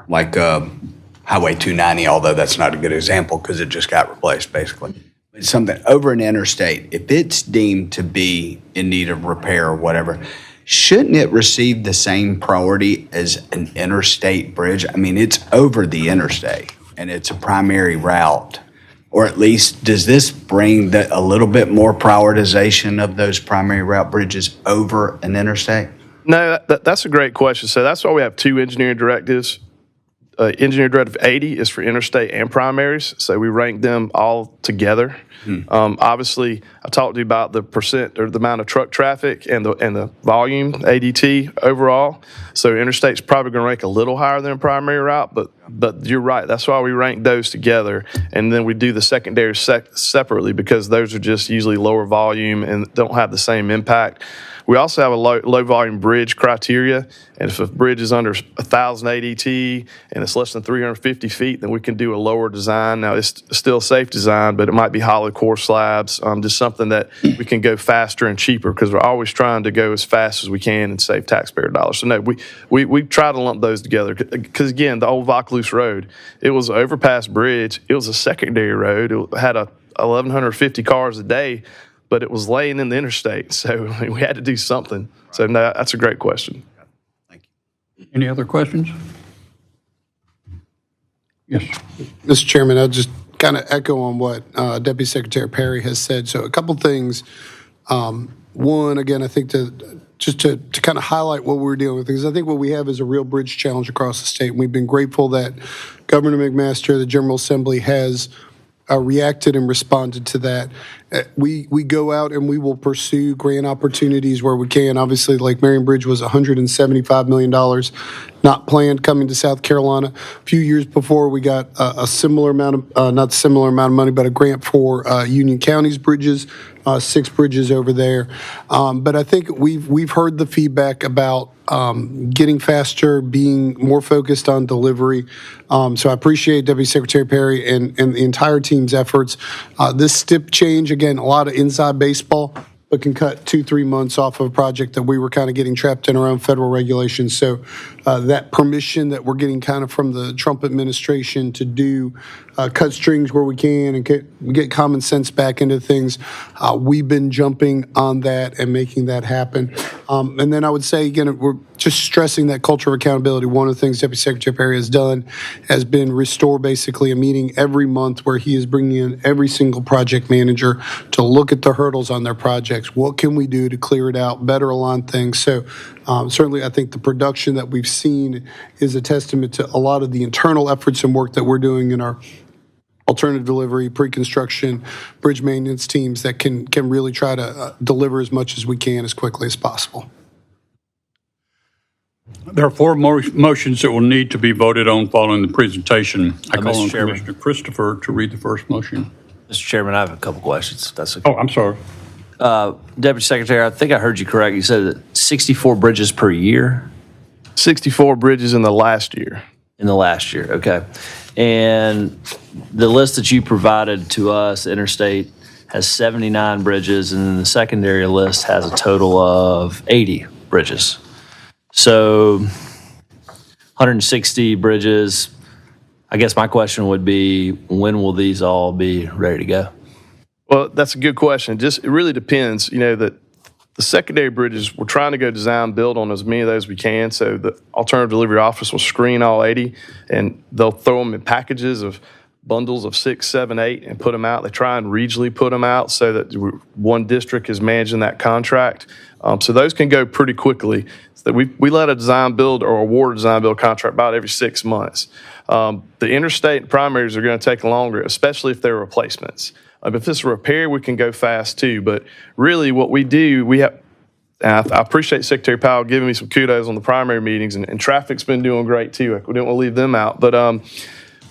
like Highway 290, although that's not a good example because it just got replaced, basically. It's something over an interstate, if it's deemed to be in need of repair or whatever, shouldn't it receive the same priority as an interstate bridge? I mean, it's over the interstate, and it's a primary route. Or at least, does this bring a little bit more prioritization of those primary route bridges over an interstate? No, that's a great question. So that's why we have two engineering directives. Engineering Directive 80 is for interstate and primaries, so we rank them all together. Obviously, I talked to you about the percent or the amount of truck traffic and the volume, ADT overall. So interstate's probably going to rank a little higher than a primary route, but you're right. That's why we rank those together, and then we do the secondary separately because those are just usually lower volume and don't have the same impact. We also have a low volume bridge criteria, and if a bridge is under 1,000 ADT and it's less than 350 feet, then we can do a lower design. Now, it's still a safe design, but it might be hollow core slabs, just something that we can go faster and cheaper because we're always trying to go as fast as we can and save taxpayer dollars. So, no, we try to lump those together because, again, the old Vaucluse Road, it was an overpass bridge. It was a secondary road. It had 1,150 cars a day, but it was laying in the interstate, so we had to do something. So, no, that's a great question. Thank you. Any other questions? Yes. Mr. Chairman, I'll just kind of echo on what Deputy Secretary Perry has said. So a couple things. One, again, I think to kind of highlight what we're dealing with, because I think what we have is a real bridge challenge across the state. And we've been grateful that Governor McMaster, the General Assembly, has reacted and responded to that. We go out and we will pursue grant opportunities where we can. Obviously, Lake Marion Bridge was $175 million, not planned coming to South Carolina. A few years before, we got a similar amount of, not similar amount of money, but a grant for Union County's bridges, 6 bridges over there. But I think we've heard the feedback about getting faster, being more focused on delivery. So I appreciate Deputy Secretary Perry and the entire team's efforts. This step change, again, a lot of inside baseball, but can cut 2-3 months off of a project that we were kind of getting trapped in our own federal regulations. So that permission that we're getting kind of from the Trump administration to do cut strings where we can and get common sense back into things, we've been jumping on that and making that happen. And then I would say, again, we're just stressing that culture of accountability. One of the things Deputy Secretary Perry has done has been restore basically a meeting every month where he is bringing in every single project manager to look at the hurdles on their projects. What can we do to clear it out, better align things? So certainly I think the production that we've seen is a testament to a lot of the internal efforts and work that we're doing in our alternative delivery, pre-construction, bridge maintenance teams that can really try to deliver as much as we can as quickly as possible. There are 4 motions that will need to be voted on following the presentation. I call on Commissioner Christopher to read the first motion. Mr. Chairman, I have a couple questions, if that's okay. Oh, I'm sorry. Deputy Secretary, I think I heard you correct. You said that 64 bridges per year? 64 bridges in the last year. In the last year, okay. And the list that you provided to us, interstate, has 79 bridges, and then the secondary list has a total of 80 bridges. So 160 bridges. I guess my question would be, when will these all be ready to go? Well, that's a good question. It really depends. That the secondary bridges, we're trying to go design build on as many of those we can. So the alternative delivery office will screen all 80, and they'll throw them in packages of bundles of 6, 7, 8, and put them out. They try and regionally put them out so that one district is managing that contract. So those can go pretty quickly. So we let a design build or award a design build contract about every 6 months. The interstate primaries are going to take longer, especially if they're replacements. If it's a repair, we can go fast too. But really what we do, I appreciate Secretary Powell giving me some kudos on the primary meetings, and traffic's been doing great too. We didn't want to leave them out. But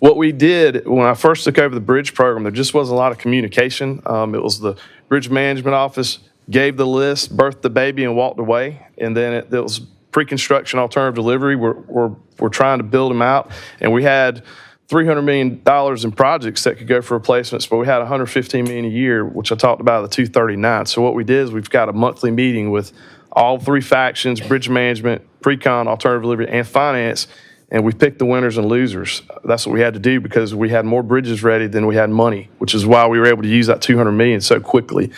what we did when I first took over the bridge program, there just wasn't a lot of communication. It was the bridge management office gave the list, birthed the baby, and walked away. And then it was pre-construction alternative delivery. We're trying to build them out, and we had $300 million in projects that could go for replacements, but we had $115 million a year, which I talked about at the 239. So what we did is we've got a monthly meeting with all three factions: bridge management, pre-con, alternative delivery, and finance. And we picked the winners and losers. That's what we had to do because we had more bridges ready than we had money, which is why we were able to use that $200 million so quickly.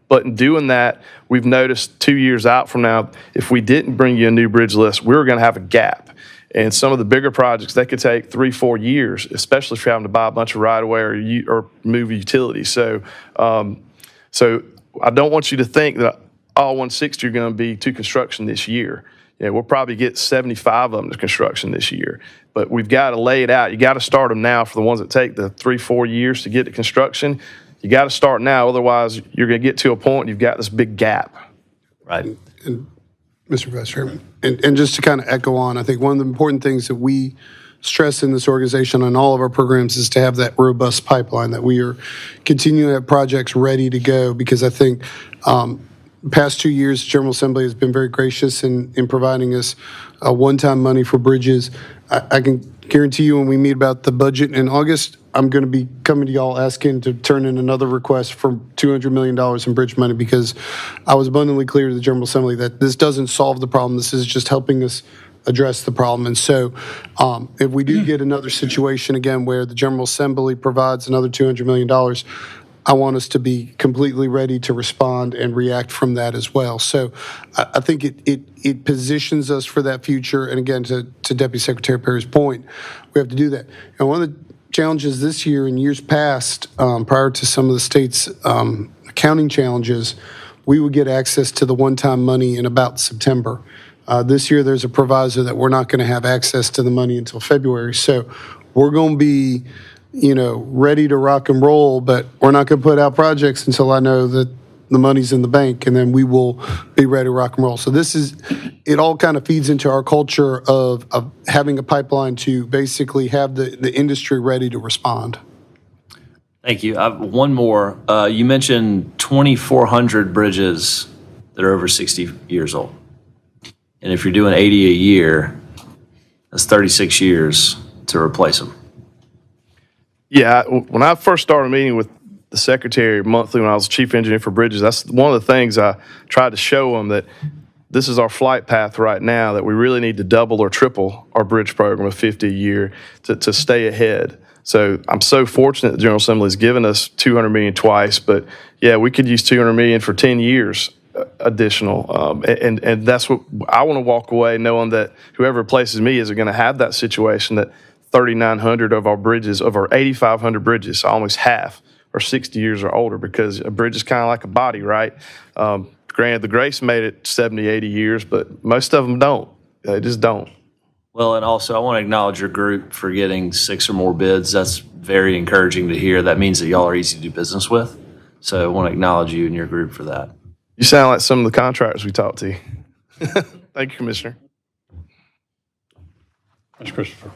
But in doing that, we've noticed 2 years out from now, if we didn't bring you a new bridge list, we were going to have a gap. And some of the bigger projects, they could take 3-4 years, especially if you're having to buy a bunch of right-of-way or move utilities. So I don't want you to think that all 160 are going to be to construction this year. We'll probably get 75 of them to construction this year. But we've got to lay it out. You got to start them now for the ones that take the 3-4 years to get to construction. You got to start now, otherwise you're going to get to a point you've got this big gap. Right. And Mr. Vice Chairman, and just to kind of echo on, I think one of the important things that we stress in this organization on all of our programs is to have that robust pipeline, that we are continuing to have projects ready to go, because I think past 2 years, General Assembly has been very gracious in providing us one-time money for bridges. I can guarantee you when we meet about the budget in August, I'm going to be coming to y'all asking to turn in another request for $200 million in bridge money, because I was abundantly clear to the General Assembly that this doesn't solve the problem. This is just helping us address the problem. And so if we do get another situation again where the General Assembly provides another $200 million, I want us to be completely ready to respond and react from that as well. So I think it positions us for that future. And again, to Deputy Secretary Perry's point, we have to do that. And one of the challenges this year and years past, prior to some of the state's accounting challenges, we would get access to the one-time money in about September. This year, there's a proviso that we're not going to have access to the money until February. So we're going to be ready to rock and roll, but we're not going to put out projects until I know that the money's in the bank, and then we will be ready to rock and roll. So it all kind of feeds into our culture of having a pipeline to basically have the industry ready to respond. Thank you. I have one more. You mentioned 2,400 bridges that are over 60 years old. And if you're doing 80 a year, that's 36 years to replace them. Yeah, when I first started meeting with the secretary monthly when I was chief engineer for bridges, that's one of the things I tried to show them, that this is our flight path right now, that we really need to double or triple our bridge program of 50 a year to stay ahead. So I'm so fortunate the General Assembly has given us $200 million twice, but yeah, we could use $200 million for 10 years additional. And that's what I want to walk away knowing, that whoever replaces me is going to have that situation, that 3,900 of our bridges, of our 8,500 bridges, so almost half, are 60 years or older, because a bridge is kind of like a body, right? Granted, the Grace made it 70, 80 years, but most of them don't. They just don't. Well, and also I want to acknowledge your group for getting 6 or more bids. That's very encouraging to hear. That means that y'all are easy to do business with. So I want to acknowledge you and your group for that. You sound like some of the contractors we talked to. Thank you, Commissioner. Ms. Christopher.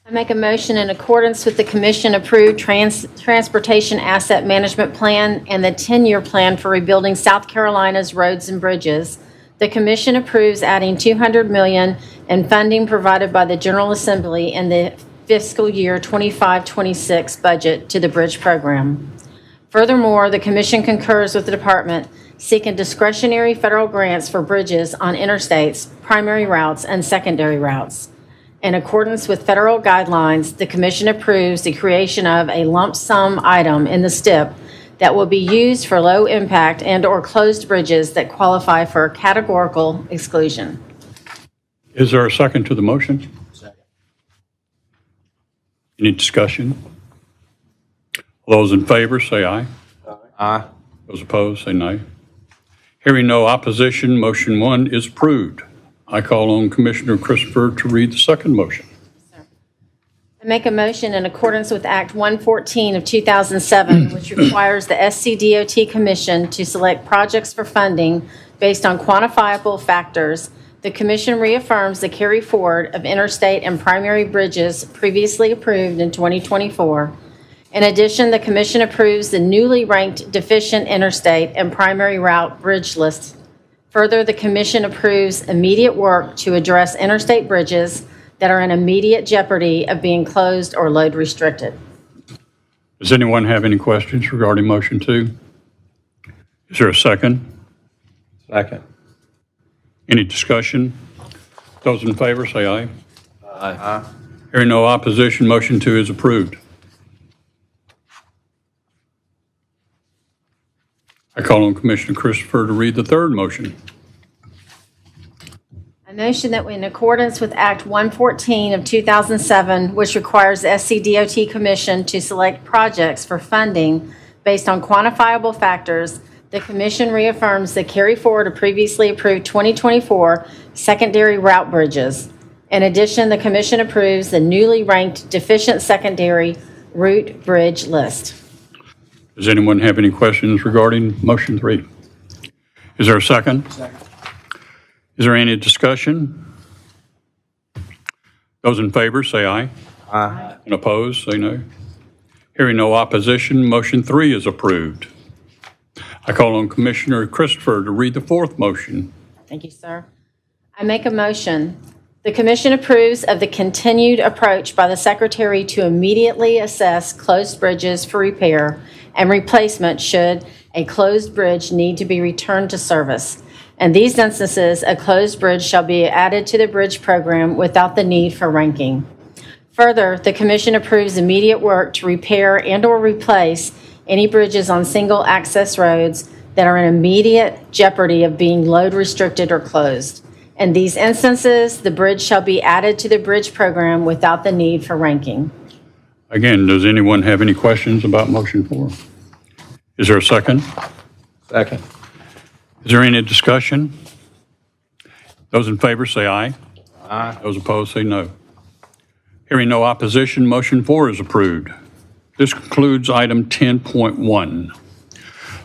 I make a motion in accordance with the Commission-approved Transportation Asset Management Plan and the 10-year plan for rebuilding South Carolina's roads and bridges. The Commission approves adding $200 million in funding provided by the General Assembly in the fiscal year 25-26 budget to the bridge program. Furthermore, the Commission concurs with the Department seeking discretionary federal grants for bridges on interstates, primary routes, and secondary routes. In accordance with federal guidelines, the Commission approves the creation of a lump sum item in the STIP that will be used for low-impact and/or closed bridges that qualify for categorical exclusion. Is there a second to the motion? Second. Any discussion? Those in favor, say aye. Aye. Those opposed, say nay. Hearing no opposition, motion 1 is approved. I call on Commissioner Christopher to read the second motion. I make a motion in accordance with Act 114 of 2007, which requires the SCDOT Commission to select projects for funding based on quantifiable factors. The Commission reaffirms the carry forward of interstate and primary bridges previously approved in 2024. In addition, the Commission approves the newly ranked deficient interstate and primary route bridge list. Further, the Commission approves immediate work to address interstate bridges that are in immediate jeopardy of being closed or load restricted. Does anyone have any questions regarding motion 2? Is there a second? Second. Any discussion? Those in favor, say aye. Aye. Hearing no opposition, motion 2 is approved. I call on Commissioner Christopher to read the third motion. I motion that in accordance with Act 114 of 2007, which requires the SCDOT Commission to select projects for funding based on quantifiable factors, the Commission reaffirms the carry forward of previously approved 2024 secondary route bridges. In addition, the Commission approves the newly ranked deficient secondary route bridge list. Does anyone have any questions regarding motion 3? Is there a second? Second. Is there any discussion? Those in favor, say aye. Aye. And opposed, say no. Hearing no opposition, motion 3 is approved. I call on Commissioner Christopher to read the fourth motion. Thank you, sir. I make a motion. The Commission approves of the continued approach by the Secretary to immediately assess closed bridges for repair and replacement should a closed bridge need to be returned to service. In these instances, a closed bridge shall be added to the bridge program without the need for ranking. Further, the Commission approves immediate work to repair and/or replace any bridges on single access roads that are in immediate jeopardy of being load restricted or closed. In these instances, the bridge shall be added to the bridge program without the need for ranking. Again, does anyone have any questions about motion 4? Is there a second? Second. Is there any discussion? Those in favor say aye. Aye. Those opposed say no. Hearing no opposition, motion 4 is approved. This concludes item 10.1.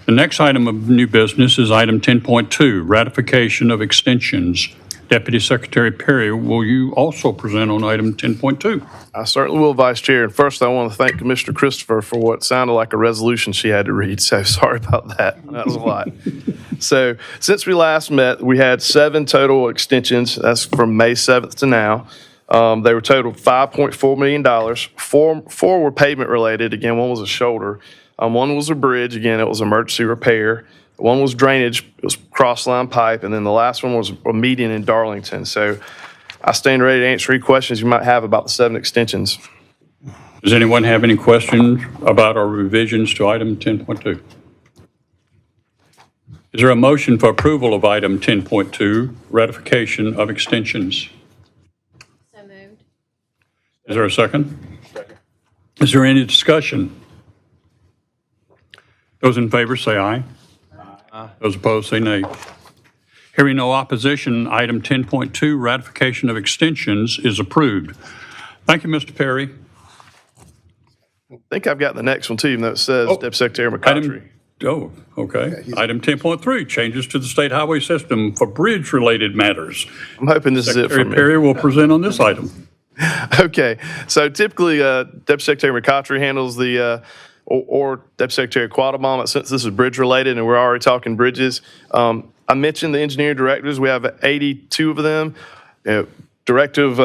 The next item of new business is item 10.2, ratification of extensions. Deputy Secretary Perry, will you also present on item 10.2? I certainly will, Vice Chair. And first, I want to thank Commissioner Christopher for what sounded like a resolution she had to read. So sorry about that. That was a lot. So since we last met, we had 7 total extensions. That's from May 7th to now. They were totaled $5.4 million. Four were pavement related. Again, one was a shoulder. One was a bridge. Again, it was emergency repair. One was drainage. It was cross-line pipe. And then the last one was a median in Darlington. So I stand ready to answer any questions you might have about the 7 extensions. Does anyone have any questions about our revisions to item 10.2? Is there a motion for approval of item 10.2, ratification of extensions? So moved. Is there a second? Second. Is there any discussion? Those in favor say aye. Aye. Those opposed say nay. Hearing no opposition, item 10.2, ratification of extensions, is approved. Thank you, Mr. Perry. I think I've got the next one too, even though it says Deputy Secretary McCautry. Okay. Item 10.3, changes to the state highway system for bridge-related matters. I'm hoping this is it for Secretary me. Perry will present on this item. Okay. So typically, Deputy Secretary McCautry handles the or Deputy Secretary Quattlebaum, since this is bridge-related and we're already talking bridges. I mentioned the engineering directives. We have 82 of them. Directive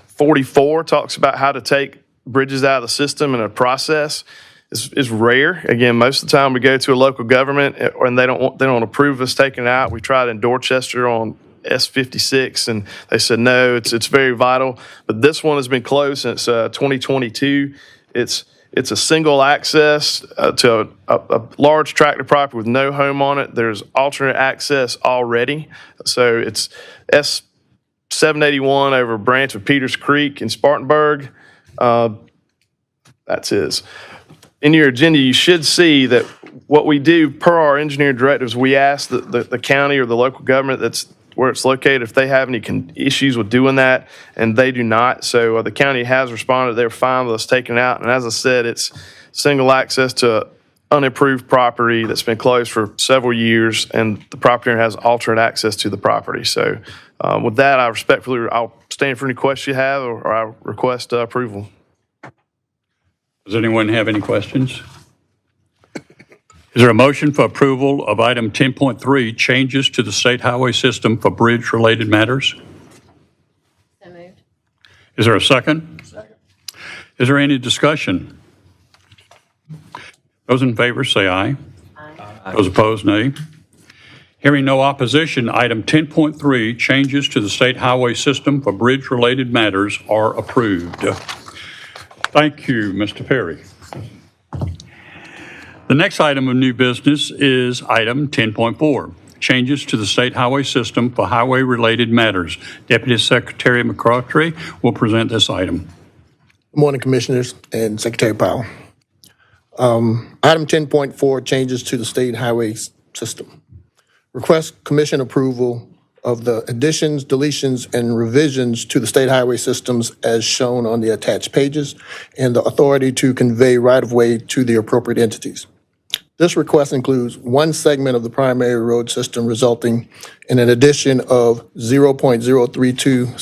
44 talks about how to take bridges out of the system in a process. is rare. Again, most of the time we go to a local government and they don't approve us taking it out. We tried in Dorchester on S56 and they said no, it's very vital. But this one has been closed since 2022. It's a single access to a large tract of property with no home on it. There's alternate access already. So it's S781 over Branch of Peters Creek in Spartanburg. That's his. In your agenda, you should see that what we do per our engineering directives, we ask the county or the local government that's where it's located if they have any issues with doing that, and they do not. So the county has responded. They're fine with us taking it out. And as I said, it's single access to unimproved property that's been closed for several years, and the property owner has alternate access to the property. So with that, I'll stand for any questions you have, or I request approval. Does anyone have any questions? Is there a motion for approval of item 10.3, changes to the state highway system for bridge-related matters? So moved. Is there a second? Second. Is there any discussion? Those in favor say aye. Aye. Those opposed, nay. Hearing no opposition, item 10.3, changes to the state highway system for bridge-related matters are approved. Thank you, Mr. Perry. The next item of new business is item 10.4, changes to the state highway system for highway-related matters. Deputy Secretary McCautry will present this item. Good morning, Commissioners and Secretary Powell. Item 10.4, changes to the state highway system. Request Commission approval of the additions, deletions, and revisions to the state highway systems as shown on the attached pages, and the authority to convey right-of-way to the appropriate entities. This request includes one segment of the primary road system resulting in an addition of 0.032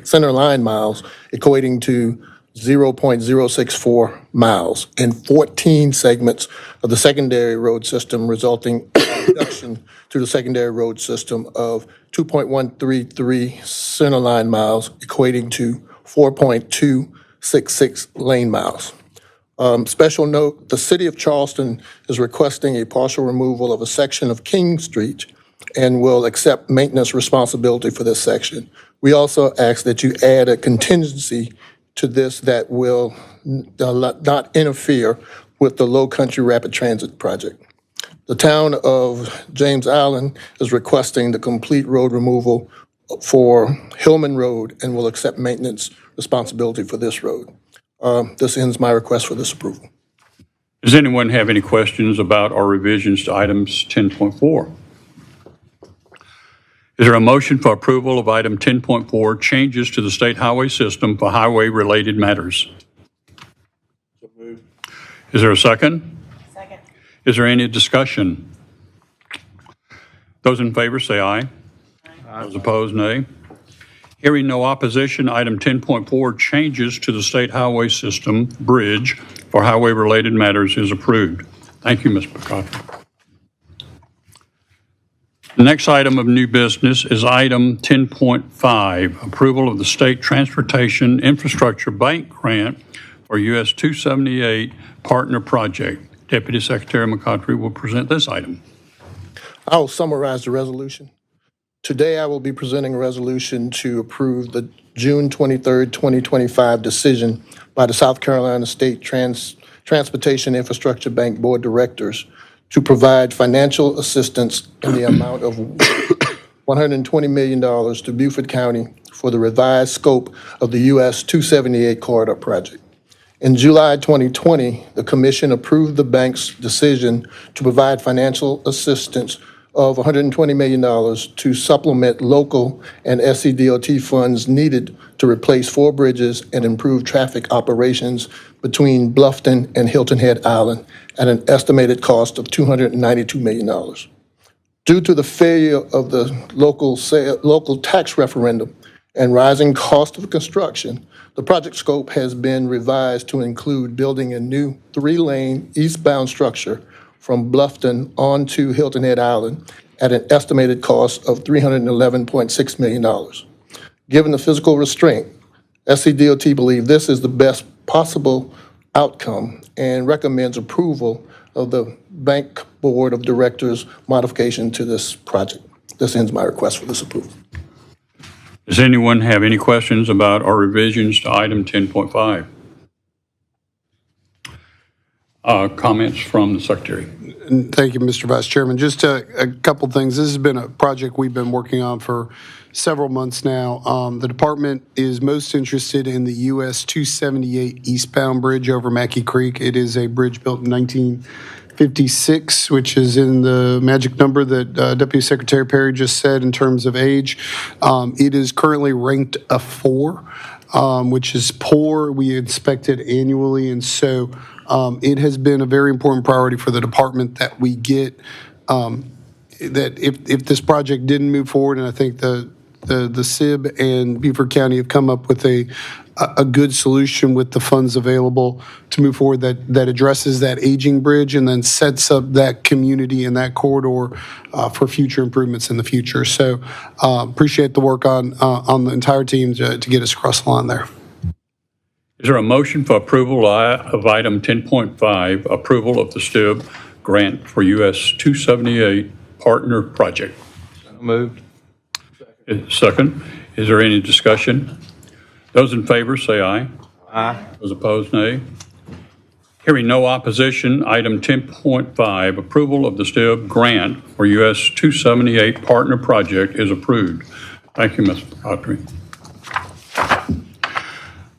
center line miles, equating to 0.064 miles, and 14 segments of the secondary road system resulting in a reduction to the secondary road system of 2.133 center line miles, equating to 4.266 lane miles. Special note, the City of Charleston is requesting a partial removal of a section of King Street and will accept maintenance responsibility for this section. We also ask that you add a contingency to this that will not interfere with the Low Country Rapid Transit Project. The town of James Island is requesting the complete road removal for Hillman Road and will accept maintenance responsibility for this road. This ends my request for this approval. Does anyone have any questions about our revisions to items 10.4? Is there a motion for approval of item 10.4, changes to the state highway system for highway-related matters? So moved. Is there a second? Second. Is there any discussion? Those in favor say aye. Aye. Those opposed, nay. Hearing no opposition, item 10.4, changes to the state highway system bridge for highway-related matters is approved. Thank you, Ms. McCautry. The next item of new business is item 10.5, approval of the State Transportation Infrastructure Bank Grant for US 278 Partner Project. Deputy Secretary McCautry will present this item. I will summarize the resolution. Today, I will be presenting a resolution to approve the June 23, 2025 decision by the South Carolina State Transportation Infrastructure Bank Board of Directors to provide financial assistance in the amount of $120 million to Beaufort County for the revised scope of the US 278 Corridor Project. In July 2020, the Commission approved the bank's decision to provide financial assistance of $120 million to supplement local and SCDOT funds needed to replace 4 bridges and improve traffic operations between Bluffton and Hilton Head Island at an estimated cost of $292 million. Due to the failure of the local tax referendum and rising cost of construction, the project scope has been revised to include building a new 3-lane eastbound structure from Bluffton onto Hilton Head Island at an estimated cost of $311.6 million. Given the physical restraint, SCDOT believe this is the best possible outcome and recommends approval of the Bank Board of Directors modification to this project. This ends my request for this approval. Does anyone have any questions about our revisions to item 10.5? Comments from the Secretary. Thank you, Mr. Vice Chairman. Just a couple things. This has been a project we've been working on for several months now. The department is most interested in the US 278 eastbound bridge over Mackey Creek. It is a bridge built in 1956, which is in the magic number that Deputy Secretary Perry just said in terms of age. It is currently ranked a 4, which is poor. We inspect it annually, and so it has been a very important priority for the department that we get, that if this project didn't move forward, and I think the SIB and Beaufort County have come up with a good solution with the funds available to move forward that addresses that aging bridge and then sets up that community and that corridor for future improvements in the future. So appreciate the work on the entire team to get us across the line there. Is there a motion for approval of item 10.5, approval of the STIB grant for US 278 partner project? Moved. Second. Is there any discussion? Those in favor say aye. Aye. Those opposed, nay. Hearing no opposition, item 10.5, approval of the STIB grant for US 278 partner project is approved. Thank you, Ms. Autry.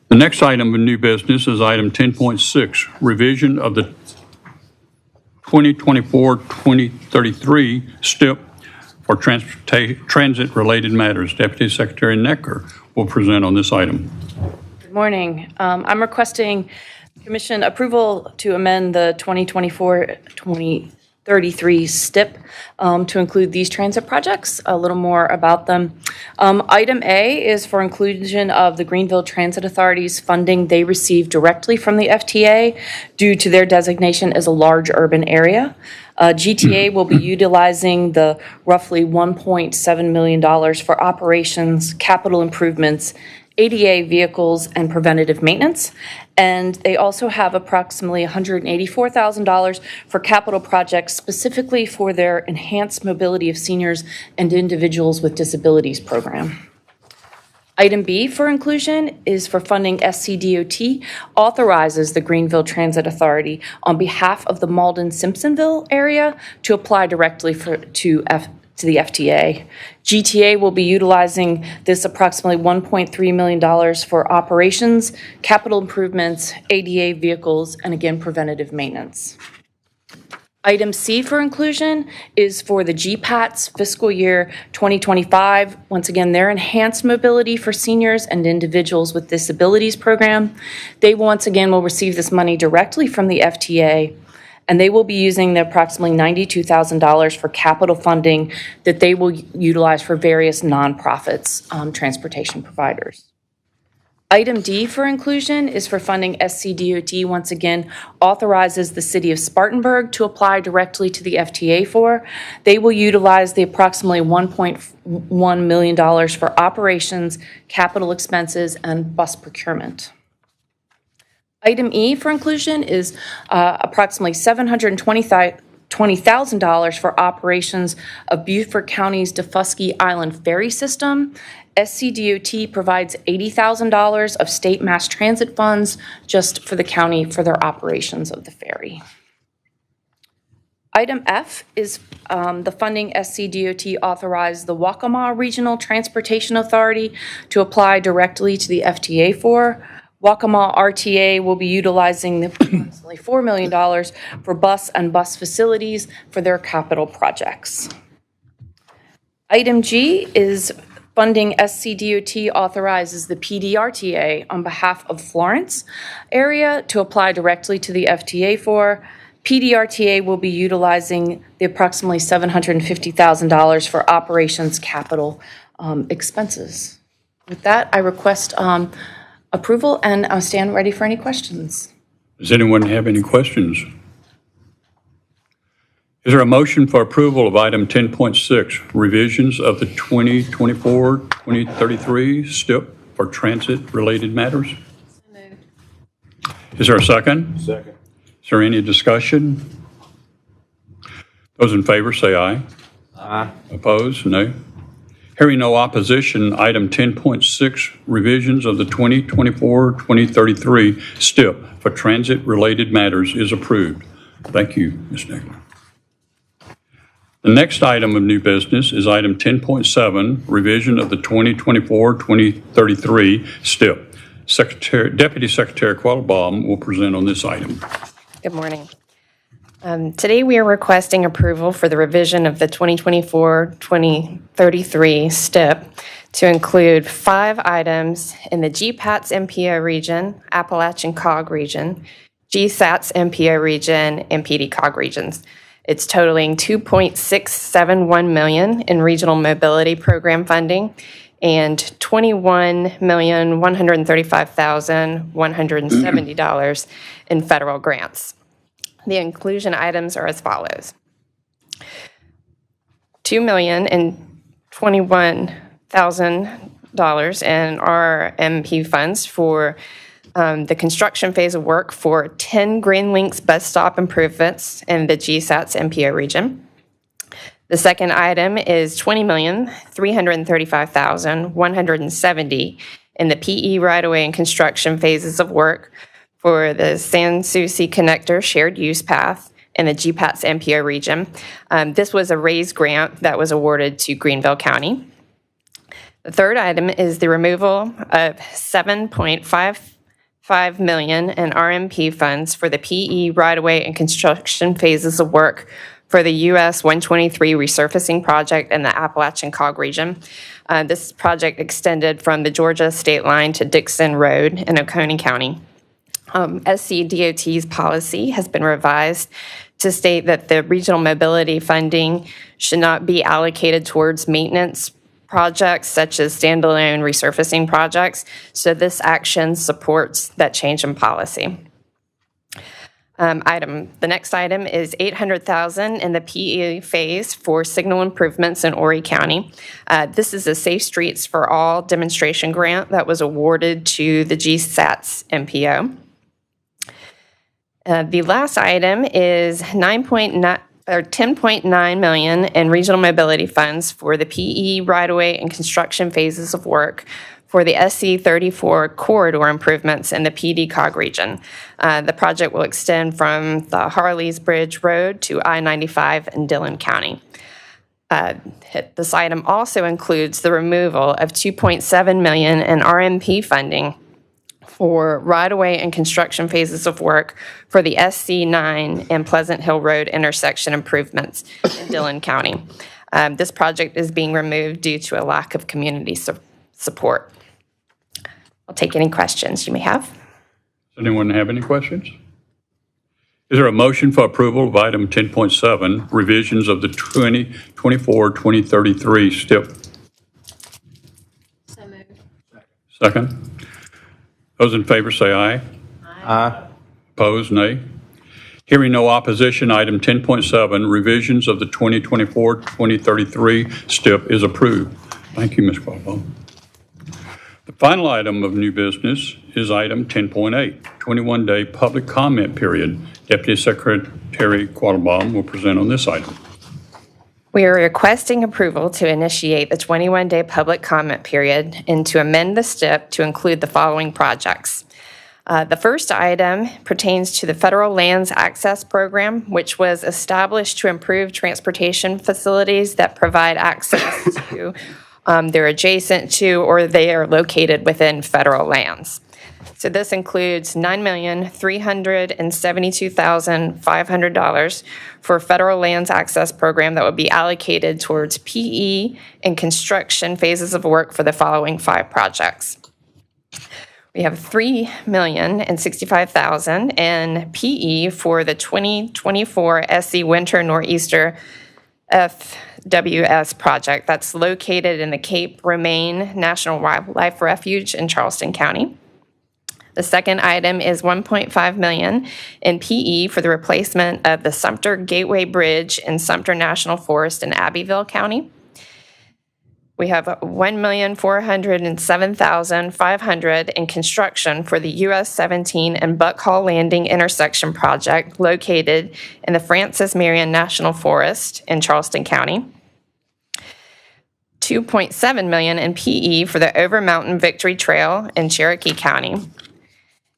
The next item of new business is item 10.6, revision of the 2024-2033 STIP for transit-related matters. Deputy Secretary Necker will present on this item. Good morning. I'm requesting Commission approval to amend the 2024-2033 STIP to include these transit projects. A little more about them. Item A is for inclusion of the Greenville Transit Authority's funding they receive directly from the FTA due to their designation as a large urban area. GTA will be utilizing the roughly $1.7 million for operations, capital improvements, ADA vehicles, and preventative maintenance. And they also have approximately $184,000 for capital projects specifically for their enhanced mobility of seniors and individuals with disabilities program. Item B for inclusion is for funding SCDOT authorizes the Greenville Transit Authority on behalf of the Malden-Simpsonville area to apply directly to the FTA. GTA will be utilizing this approximately $1.3 million for operations, capital improvements, ADA vehicles, and again, preventative maintenance. Item C for inclusion is for the GPAT's fiscal year 2025. Once again, their enhanced mobility for seniors and individuals with disabilities program. They once again will receive this money directly from the FTA, and they will be using the approximately $92,000 for capital funding that they will utilize for various nonprofits, transportation providers. Item D for inclusion is for funding SCDOT, once again, authorizes the city of Spartanburg to apply directly to the FTA for. They will utilize the approximately $1.1 million for operations, capital expenses, and bus procurement. Item E for inclusion is approximately $720,000 for operations of Beaufort County's Defusky Island Ferry System. SCDOT provides $80,000 of state mass transit funds just for the county for their operations of the ferry. Item F is the funding SCDOT authorized the Waccamaw Regional Transportation Authority to apply directly to the FTA for. Waccamaw RTA will be utilizing the approximately $4 million for bus and bus facilities for their capital projects. Item G is funding SCDOT authorizes the PDRTA on behalf of Florence area to apply directly to the FTA for. PDRTA will be utilizing the approximately $750,000 for operations capital expenses. With that, I request approval, and I'll stand ready for any questions. Does anyone have any questions? Is there a motion for approval of item 10.6, revisions of the 2024-2033 STIP for transit-related matters? Is there a second? Second. Is there any discussion? Those in favor say aye. Aye. Opposed? No. Hearing no opposition, item 10.6, revisions of the 2024-2033 STIP for transit-related matters is approved. Thank you, Ms. Nickler. The next item of new business is item 10.7, revision of the 2024-2033 STIP. Deputy Secretary Quattlebaum will present on this item. Good morning. Today we are requesting approval for the revision of the 2024-2033 STIP to include 5 items in the GPATS MPO region, Appalachian COG region, GSATS MPO region, and PD COG regions. It's totaling $2.671 million in regional mobility program funding and $21,135,170 in federal grants. The inclusion items are as follows. $2,021,000 in RMP funds for the construction phase of work for 10 Green Links bus stop improvements in the GSATS MPO region. The second item is $20,335,170 in the PE right-of-way and construction phases of work for the San Souci Connector Shared Use Path in the GPATS MPO region. This was a raised grant that was awarded to Greenville County. The third item is the removal of $7.55 million in RMP funds for the PE right-of-way and construction phases of work for the US 123 resurfacing project in the Appalachian COG region. This project extended from the Georgia state line to Dixon Road in Oconee County. SCDOT's policy has been revised to state that the regional mobility funding should not be allocated towards maintenance projects such as standalone resurfacing projects. So this action supports that change in policy. The next item is $800,000 in the PE phase for signal improvements in Horry County. This is a Safe Streets for All demonstration grant that was awarded to the GSATS MPO. The last item is $10.9 million in regional mobility funds for the PE right-of-way and construction phases of work for the SC34 corridor improvements in the PD COG region. The project will extend from the Harleys Bridge Road to I-95 in Dillon County. This item also includes the removal of $2.7 million in RMP funding for right-of-way and construction phases of work for the SC9 and Pleasant Hill Road intersection improvements in Dillon County. This project is being removed due to a lack of community support. I'll take any questions you may have. Does anyone have any questions? Is there a motion for approval of item 10.7, revisions of the 2024-2033 STIP? So moved. Second. Those in favor say aye. Aye. Opposed, nay. Hearing no opposition, item 10.7, revisions of the 2024-2033 STIP is approved. Thank you, Ms. Quattlebaum. The final item of new business is item 10.8, 21-day public comment period. Deputy Secretary Quattlebaum will present on this item. We are requesting approval to initiate the 21-day public comment period and to amend the STIP to include the following projects. The first item pertains to the Federal Lands Access Program, which was established to improve transportation facilities that provide access to, they're adjacent to, or they are located within federal lands. So this includes $9,372,500 for Federal Lands Access Program that will be allocated towards PE and construction phases of work for the following 5 projects. We have $3,065,000 in PE for the 2024 SC Winter Nor'easter FWS project that's located in the Cape Romaine National Wildlife Refuge in Charleston County. The second item is $1.5 million in PE for the replacement of the Sumter Gateway Bridge in Sumter National Forest in Abbeville County. We have $1,407,500 in construction for the US 17 and Buck Hall Landing intersection project located in the Francis Marion National Forest in Charleston County. $2.7 million in PE for the Over Mountain Victory Trail in Cherokee County,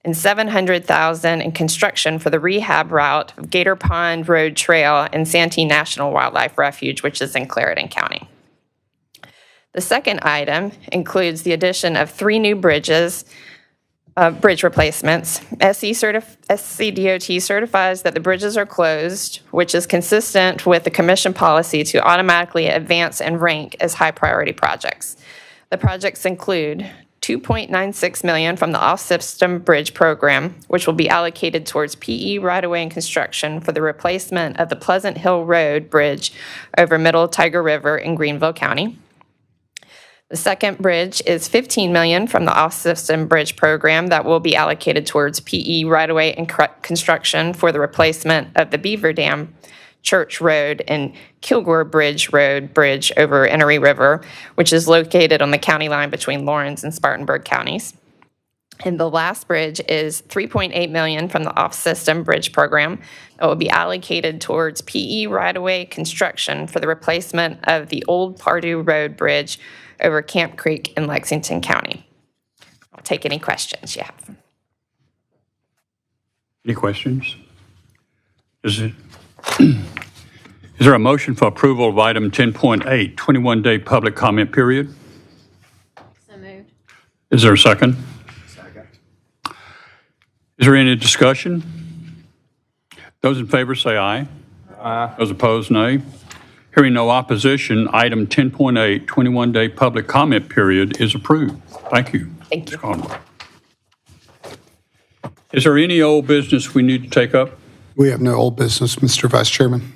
and $700,000 in construction for the rehab route of Gator Pond Road Trail in Santee National Wildlife Refuge, which is in Clarendon County. The second item includes the addition of 3 new bridges, bridge replacements. SCDOT certifies that the bridges are closed, which is consistent with the commission policy to automatically advance and rank as high priority projects. The projects include $2.96 million from the off-system bridge program, which will be allocated towards PE right-of-way and construction for the replacement of the Pleasant Hill Road Bridge over Middle Tiger River in Greenville County. The second bridge is $15 million from the off-system bridge program that will be allocated towards PE right-of-way and construction for the replacement of the Beaver Dam Church Road and Kilgore Bridge Road Bridge over Enoree River, which is located on the county line between Lawrence and Spartanburg counties. And the last bridge is $3.8 million from the off-system bridge program that will be allocated towards PE right-of-way construction for the replacement of the Old Pardue Road Bridge over Camp Creek in Lexington County. I'll take any questions you have. Any questions? Is there a motion for approval of item 10.8, 21-day public comment period? So moved. Is there a second? Second. Is there any discussion? Those in favor say aye. Aye. Those opposed, nay. Hearing no opposition, item 10.8, 21-day public comment period is approved. Thank you. Thank you. Ms. Conway. Is there any old business we need to take up? We have no old business, Mr. Vice Chairman.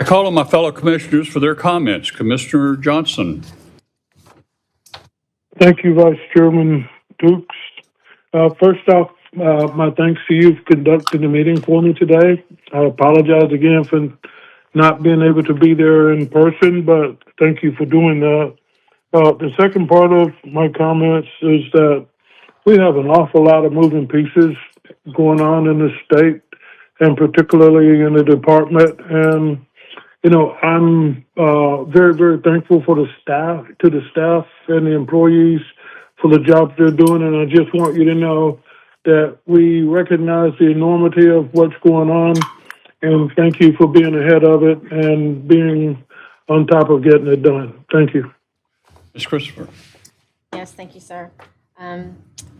I call on my fellow commissioners for their comments. Commissioner Johnson. Thank you, Vice Chairman Dukes. First off, my thanks to you for conducting the meeting for me today. I apologize again for not being able to be there in person, but thank you for doing that. The second part of my comments is that we have an awful lot of moving pieces going on in the state, and particularly in the department. And, you know, I'm very, very thankful for the staff and the employees for the job they're doing. And I just want you to know that we recognize the enormity of what's going on. And thank you for being ahead of it and being on top of getting it done. Thank you. Ms. Christopher. Yes, thank you, sir.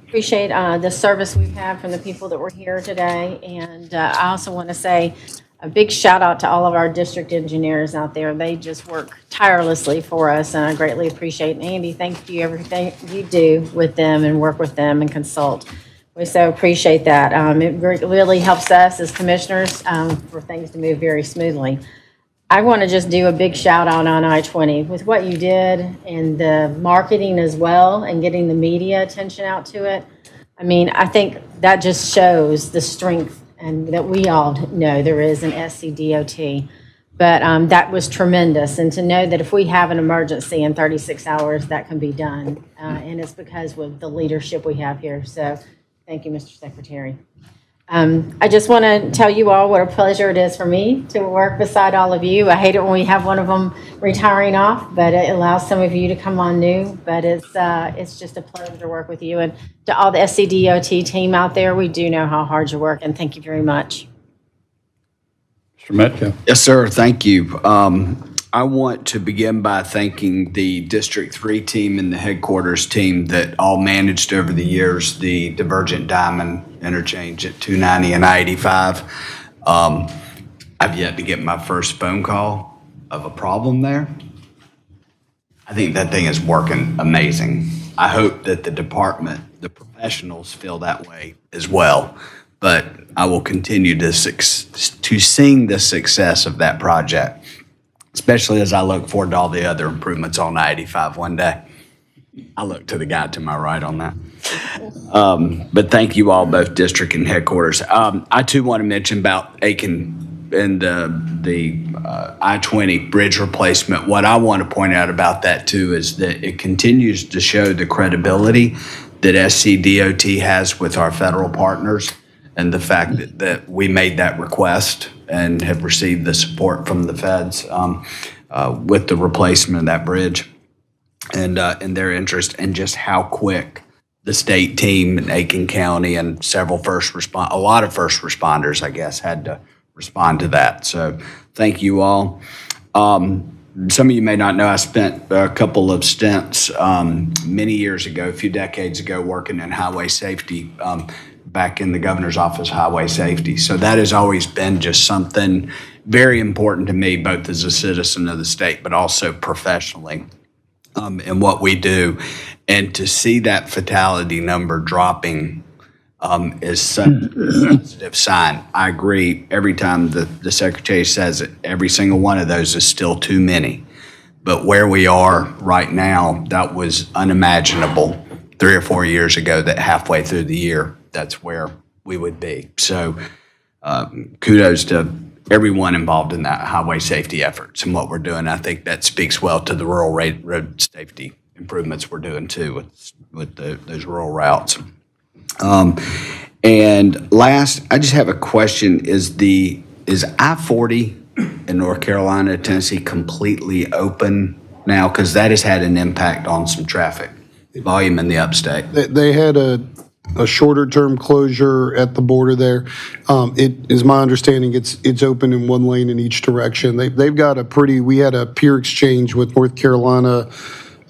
Appreciate the service we've had from the people that were here today. And I also want to say a big shout out to all of our district engineers out there. They just work tirelessly for us, and I greatly appreciate it. Andy, thank you everything you do with them and work with them and consult. We so appreciate that. It really helps us as commissioners for things to move very smoothly. I want to just do a big shout out on I-20 with what you did and the marketing as well and getting the media attention out to it. I mean, I think that just shows the strength and that we all know there is in SCDOT. But that was tremendous. And to know that if we have an emergency in 36 hours, that can be done. And it's because of the leadership we have here. So thank you, Mr. Secretary. I just want to tell you all what a pleasure it is for me to work beside all of you. I hate it when we have one of them retiring off, but it allows some of you to come on new. But it's just a pleasure to work with you. And to all the SCDOT team out there, we do know how hard you work, and thank you very much. Mr. Metcalf. Yes, sir. Thank you. I want to begin by thanking the District 3 team and the headquarters team that all managed over the years the Divergent Diamond interchange at 290 and I-85. I've yet to get my first phone call of a problem there. I think that thing is working amazing. I hope that the department, the professionals feel that way as well. But I will continue to sing the success of that project, especially as I look forward to all the other improvements on I-85 one day. I look to the guy to my right on that. But thank you all, both district and headquarters. I too want to mention about Aiken I-20 bridge replacement, what I want to point out about that too is that it continues to show the credibility that SCDOT has with our federal partners, and the fact that we made that request and have received the support from the feds with the replacement of that bridge, and their interest, and just how quick the state team in Aiken County and a lot of first responders, I guess, had to respond to that. So thank you all. Some of you may not know, I spent a couple of stints many years ago, a few decades ago, working in highway safety, back in the governor's office, highway safety. So that has always been just something very important to me, both as a citizen of the state, but also professionally in what we do. And to see that fatality number dropping is such a positive sign. I agree. Every time the secretary says it, every single one of those is still too many. But where we are right now, that was unimaginable 3 or 4 years ago, that halfway through the year, that's where we would be. So kudos to everyone involved in that highway safety efforts and what we're doing. I think that speaks well to the rural road safety improvements we're doing too with those rural routes. And last, I just have a question. Is I-40 in North Carolina, Tennessee completely open now? Because that has had an impact on some traffic volume in the upstate. They had a shorter term closure at the border there. It is my understanding it's open in one lane in each direction. They've got we had a peer exchange with North Carolina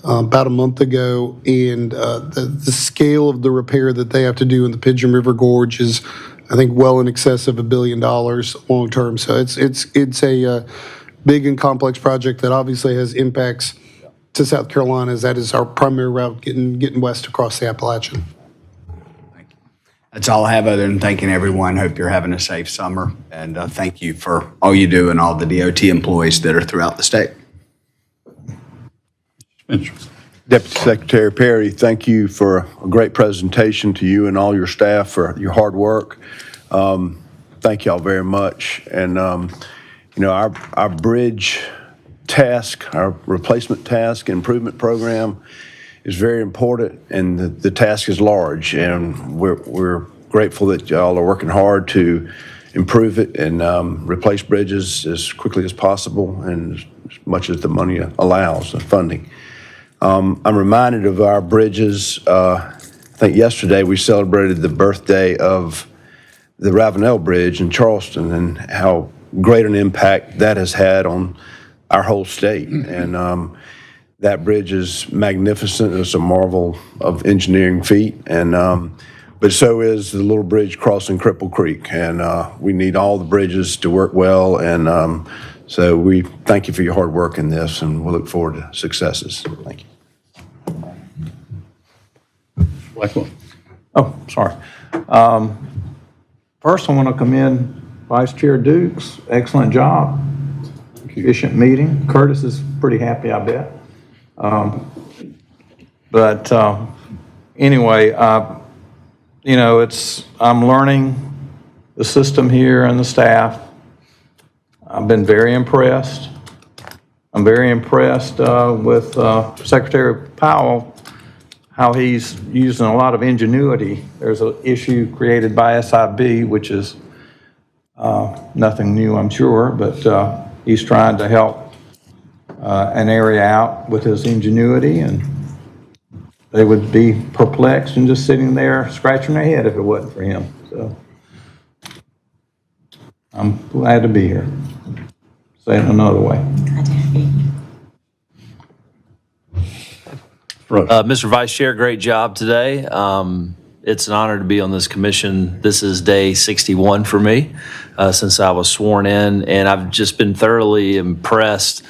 about a month ago, and the scale of the repair that they have to do in the Pigeon River Gorge is, I think, well in excess of $1 billion long term. So it's a big and complex project that obviously has impacts to South Carolina, as that is our primary route getting west across the Appalachian. Thank you. That's all I have, other than thanking everyone. Hope you're having a safe summer, and thank you for all you do and all the DOT employees that are throughout the state. Deputy Secretary Perry, thank you for a great presentation, to you and all your staff for your hard work. Thank y'all very much. And, our bridge task, our replacement task improvement program is very important, and the task is large. And we're grateful that y'all are working hard to improve it and replace bridges as quickly as possible and as much as the money allows, the funding. I'm reminded of our bridges. I think yesterday we celebrated the birthday of the Ravenel Bridge in Charleston, and how great an impact that has had on our whole state. And that bridge is magnificent. It's a marvel of engineering feat. And but so is the little bridge crossing Cripple Creek. And we need all the bridges to work well. And so we thank you for your hard work in this, and we'll look forward to successes. Thank you. Oh, sorry. First, I want to commend Vice Chair Dukes. Excellent job. Efficient meeting. Curtis is pretty happy, I bet. Anyway, I'm learning the system here and the staff. I've been very impressed. I'm very impressed with Secretary Powell, how he's using a lot of ingenuity. There's an issue created by SIB, which is nothing new, I'm sure, but he's trying to help an area out with his ingenuity, and they would be perplexed and just sitting there scratching their head if it wasn't for him. So I'm glad to be here. Say it another way. Mr. Vice Chair, great job today. It's an honor to be on this commission. This is day 61 for me since I was sworn in, and I've just been thoroughly impressed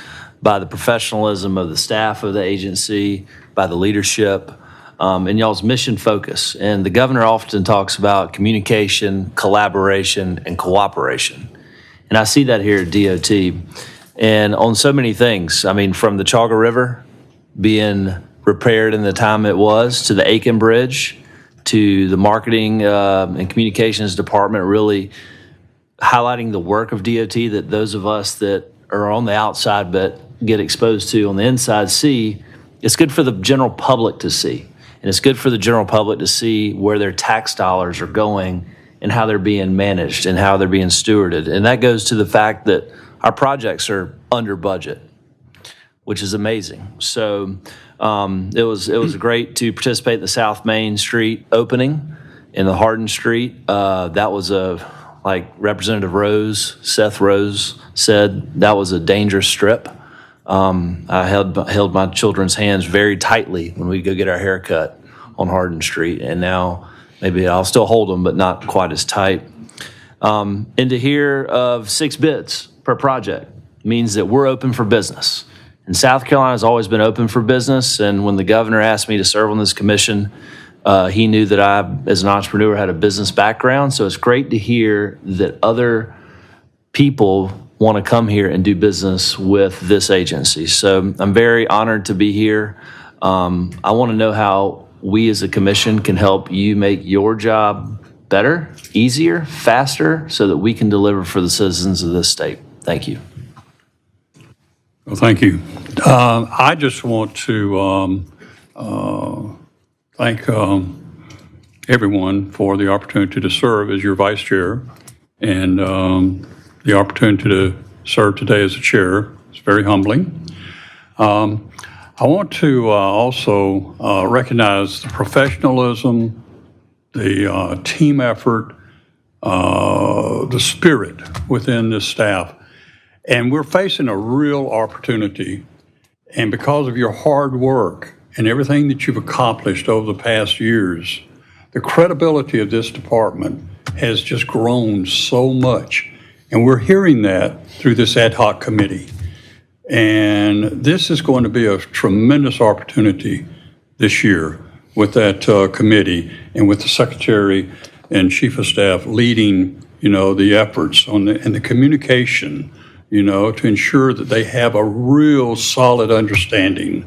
by the professionalism of the staff of the agency, by the leadership, and y'all's mission focus. And the governor often talks about communication, collaboration, and cooperation. And I see that here at DOT. And on so many things, I mean, from the Chaga River being repaired in the time it was, to the Aiken Bridge, to the marketing and communications department really highlighting the work of DOT that those of us that are on the outside but get exposed to on the inside see. It's good for the general public to see. And it's good for the general public to see where their tax dollars are going and how they're being managed and how they're being stewarded. And that goes to the fact that our projects are under budget, which is amazing. So it was great to participate in the South Main Street opening in the Hardin Street. That was like Representative Seth Rose said, that was a dangerous strip. I held my children's hands very tightly when we go get our hair cut on Hardin Street, and now maybe I'll still hold them, but not quite as tight. And to hear of 6 bids per project means that we're open for business. And South Carolina has always been open for business, and when the governor asked me to serve on this commission, he knew that I, as an entrepreneur, had a business background, so it's great to hear that other people want to come here and do business with this agency. So I'm very honored to be here. I want to know how we as a commission can help you make your job better, easier, faster, so that we can deliver for the citizens of this state. Thank you. Well, thank you. I just want to thank everyone for the opportunity to serve as your vice chair and the opportunity to serve today as a chair. It's very humbling. I want to also recognize the professionalism, the team effort, the spirit within this staff. And we're facing a real opportunity. And because of your hard work and everything that you've accomplished over the past years, the credibility of this department has just grown so much. And we're hearing that through this ad hoc committee. And this is going to be a tremendous opportunity this year with that committee and with the secretary and chief of staff leading, the efforts and the communication, to ensure that they have a real solid understanding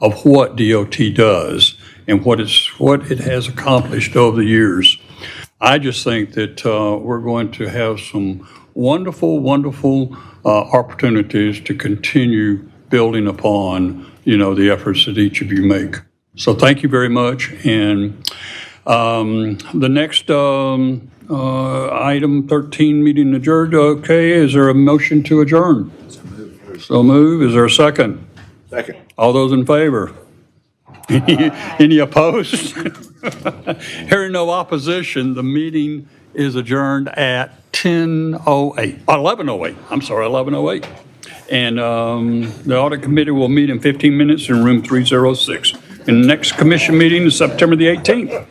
of what DOT does and what it has accomplished over the years. I just think that we're going to have some wonderful opportunities to continue building upon, the efforts that each of you make. So thank you very much. And the next item 13, meeting adjourned. Okay, is there a motion to adjourn? So move. Is there a second? Second. All those in favor? Any opposed? Hearing no opposition, the meeting is adjourned at 11:08. I'm sorry, 11:08. And the audit committee will meet in 15 minutes in room 306. And the next commission meeting is September the 18th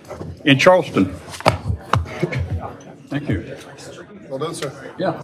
in Charleston. Thank you. Well done, sir. Yeah.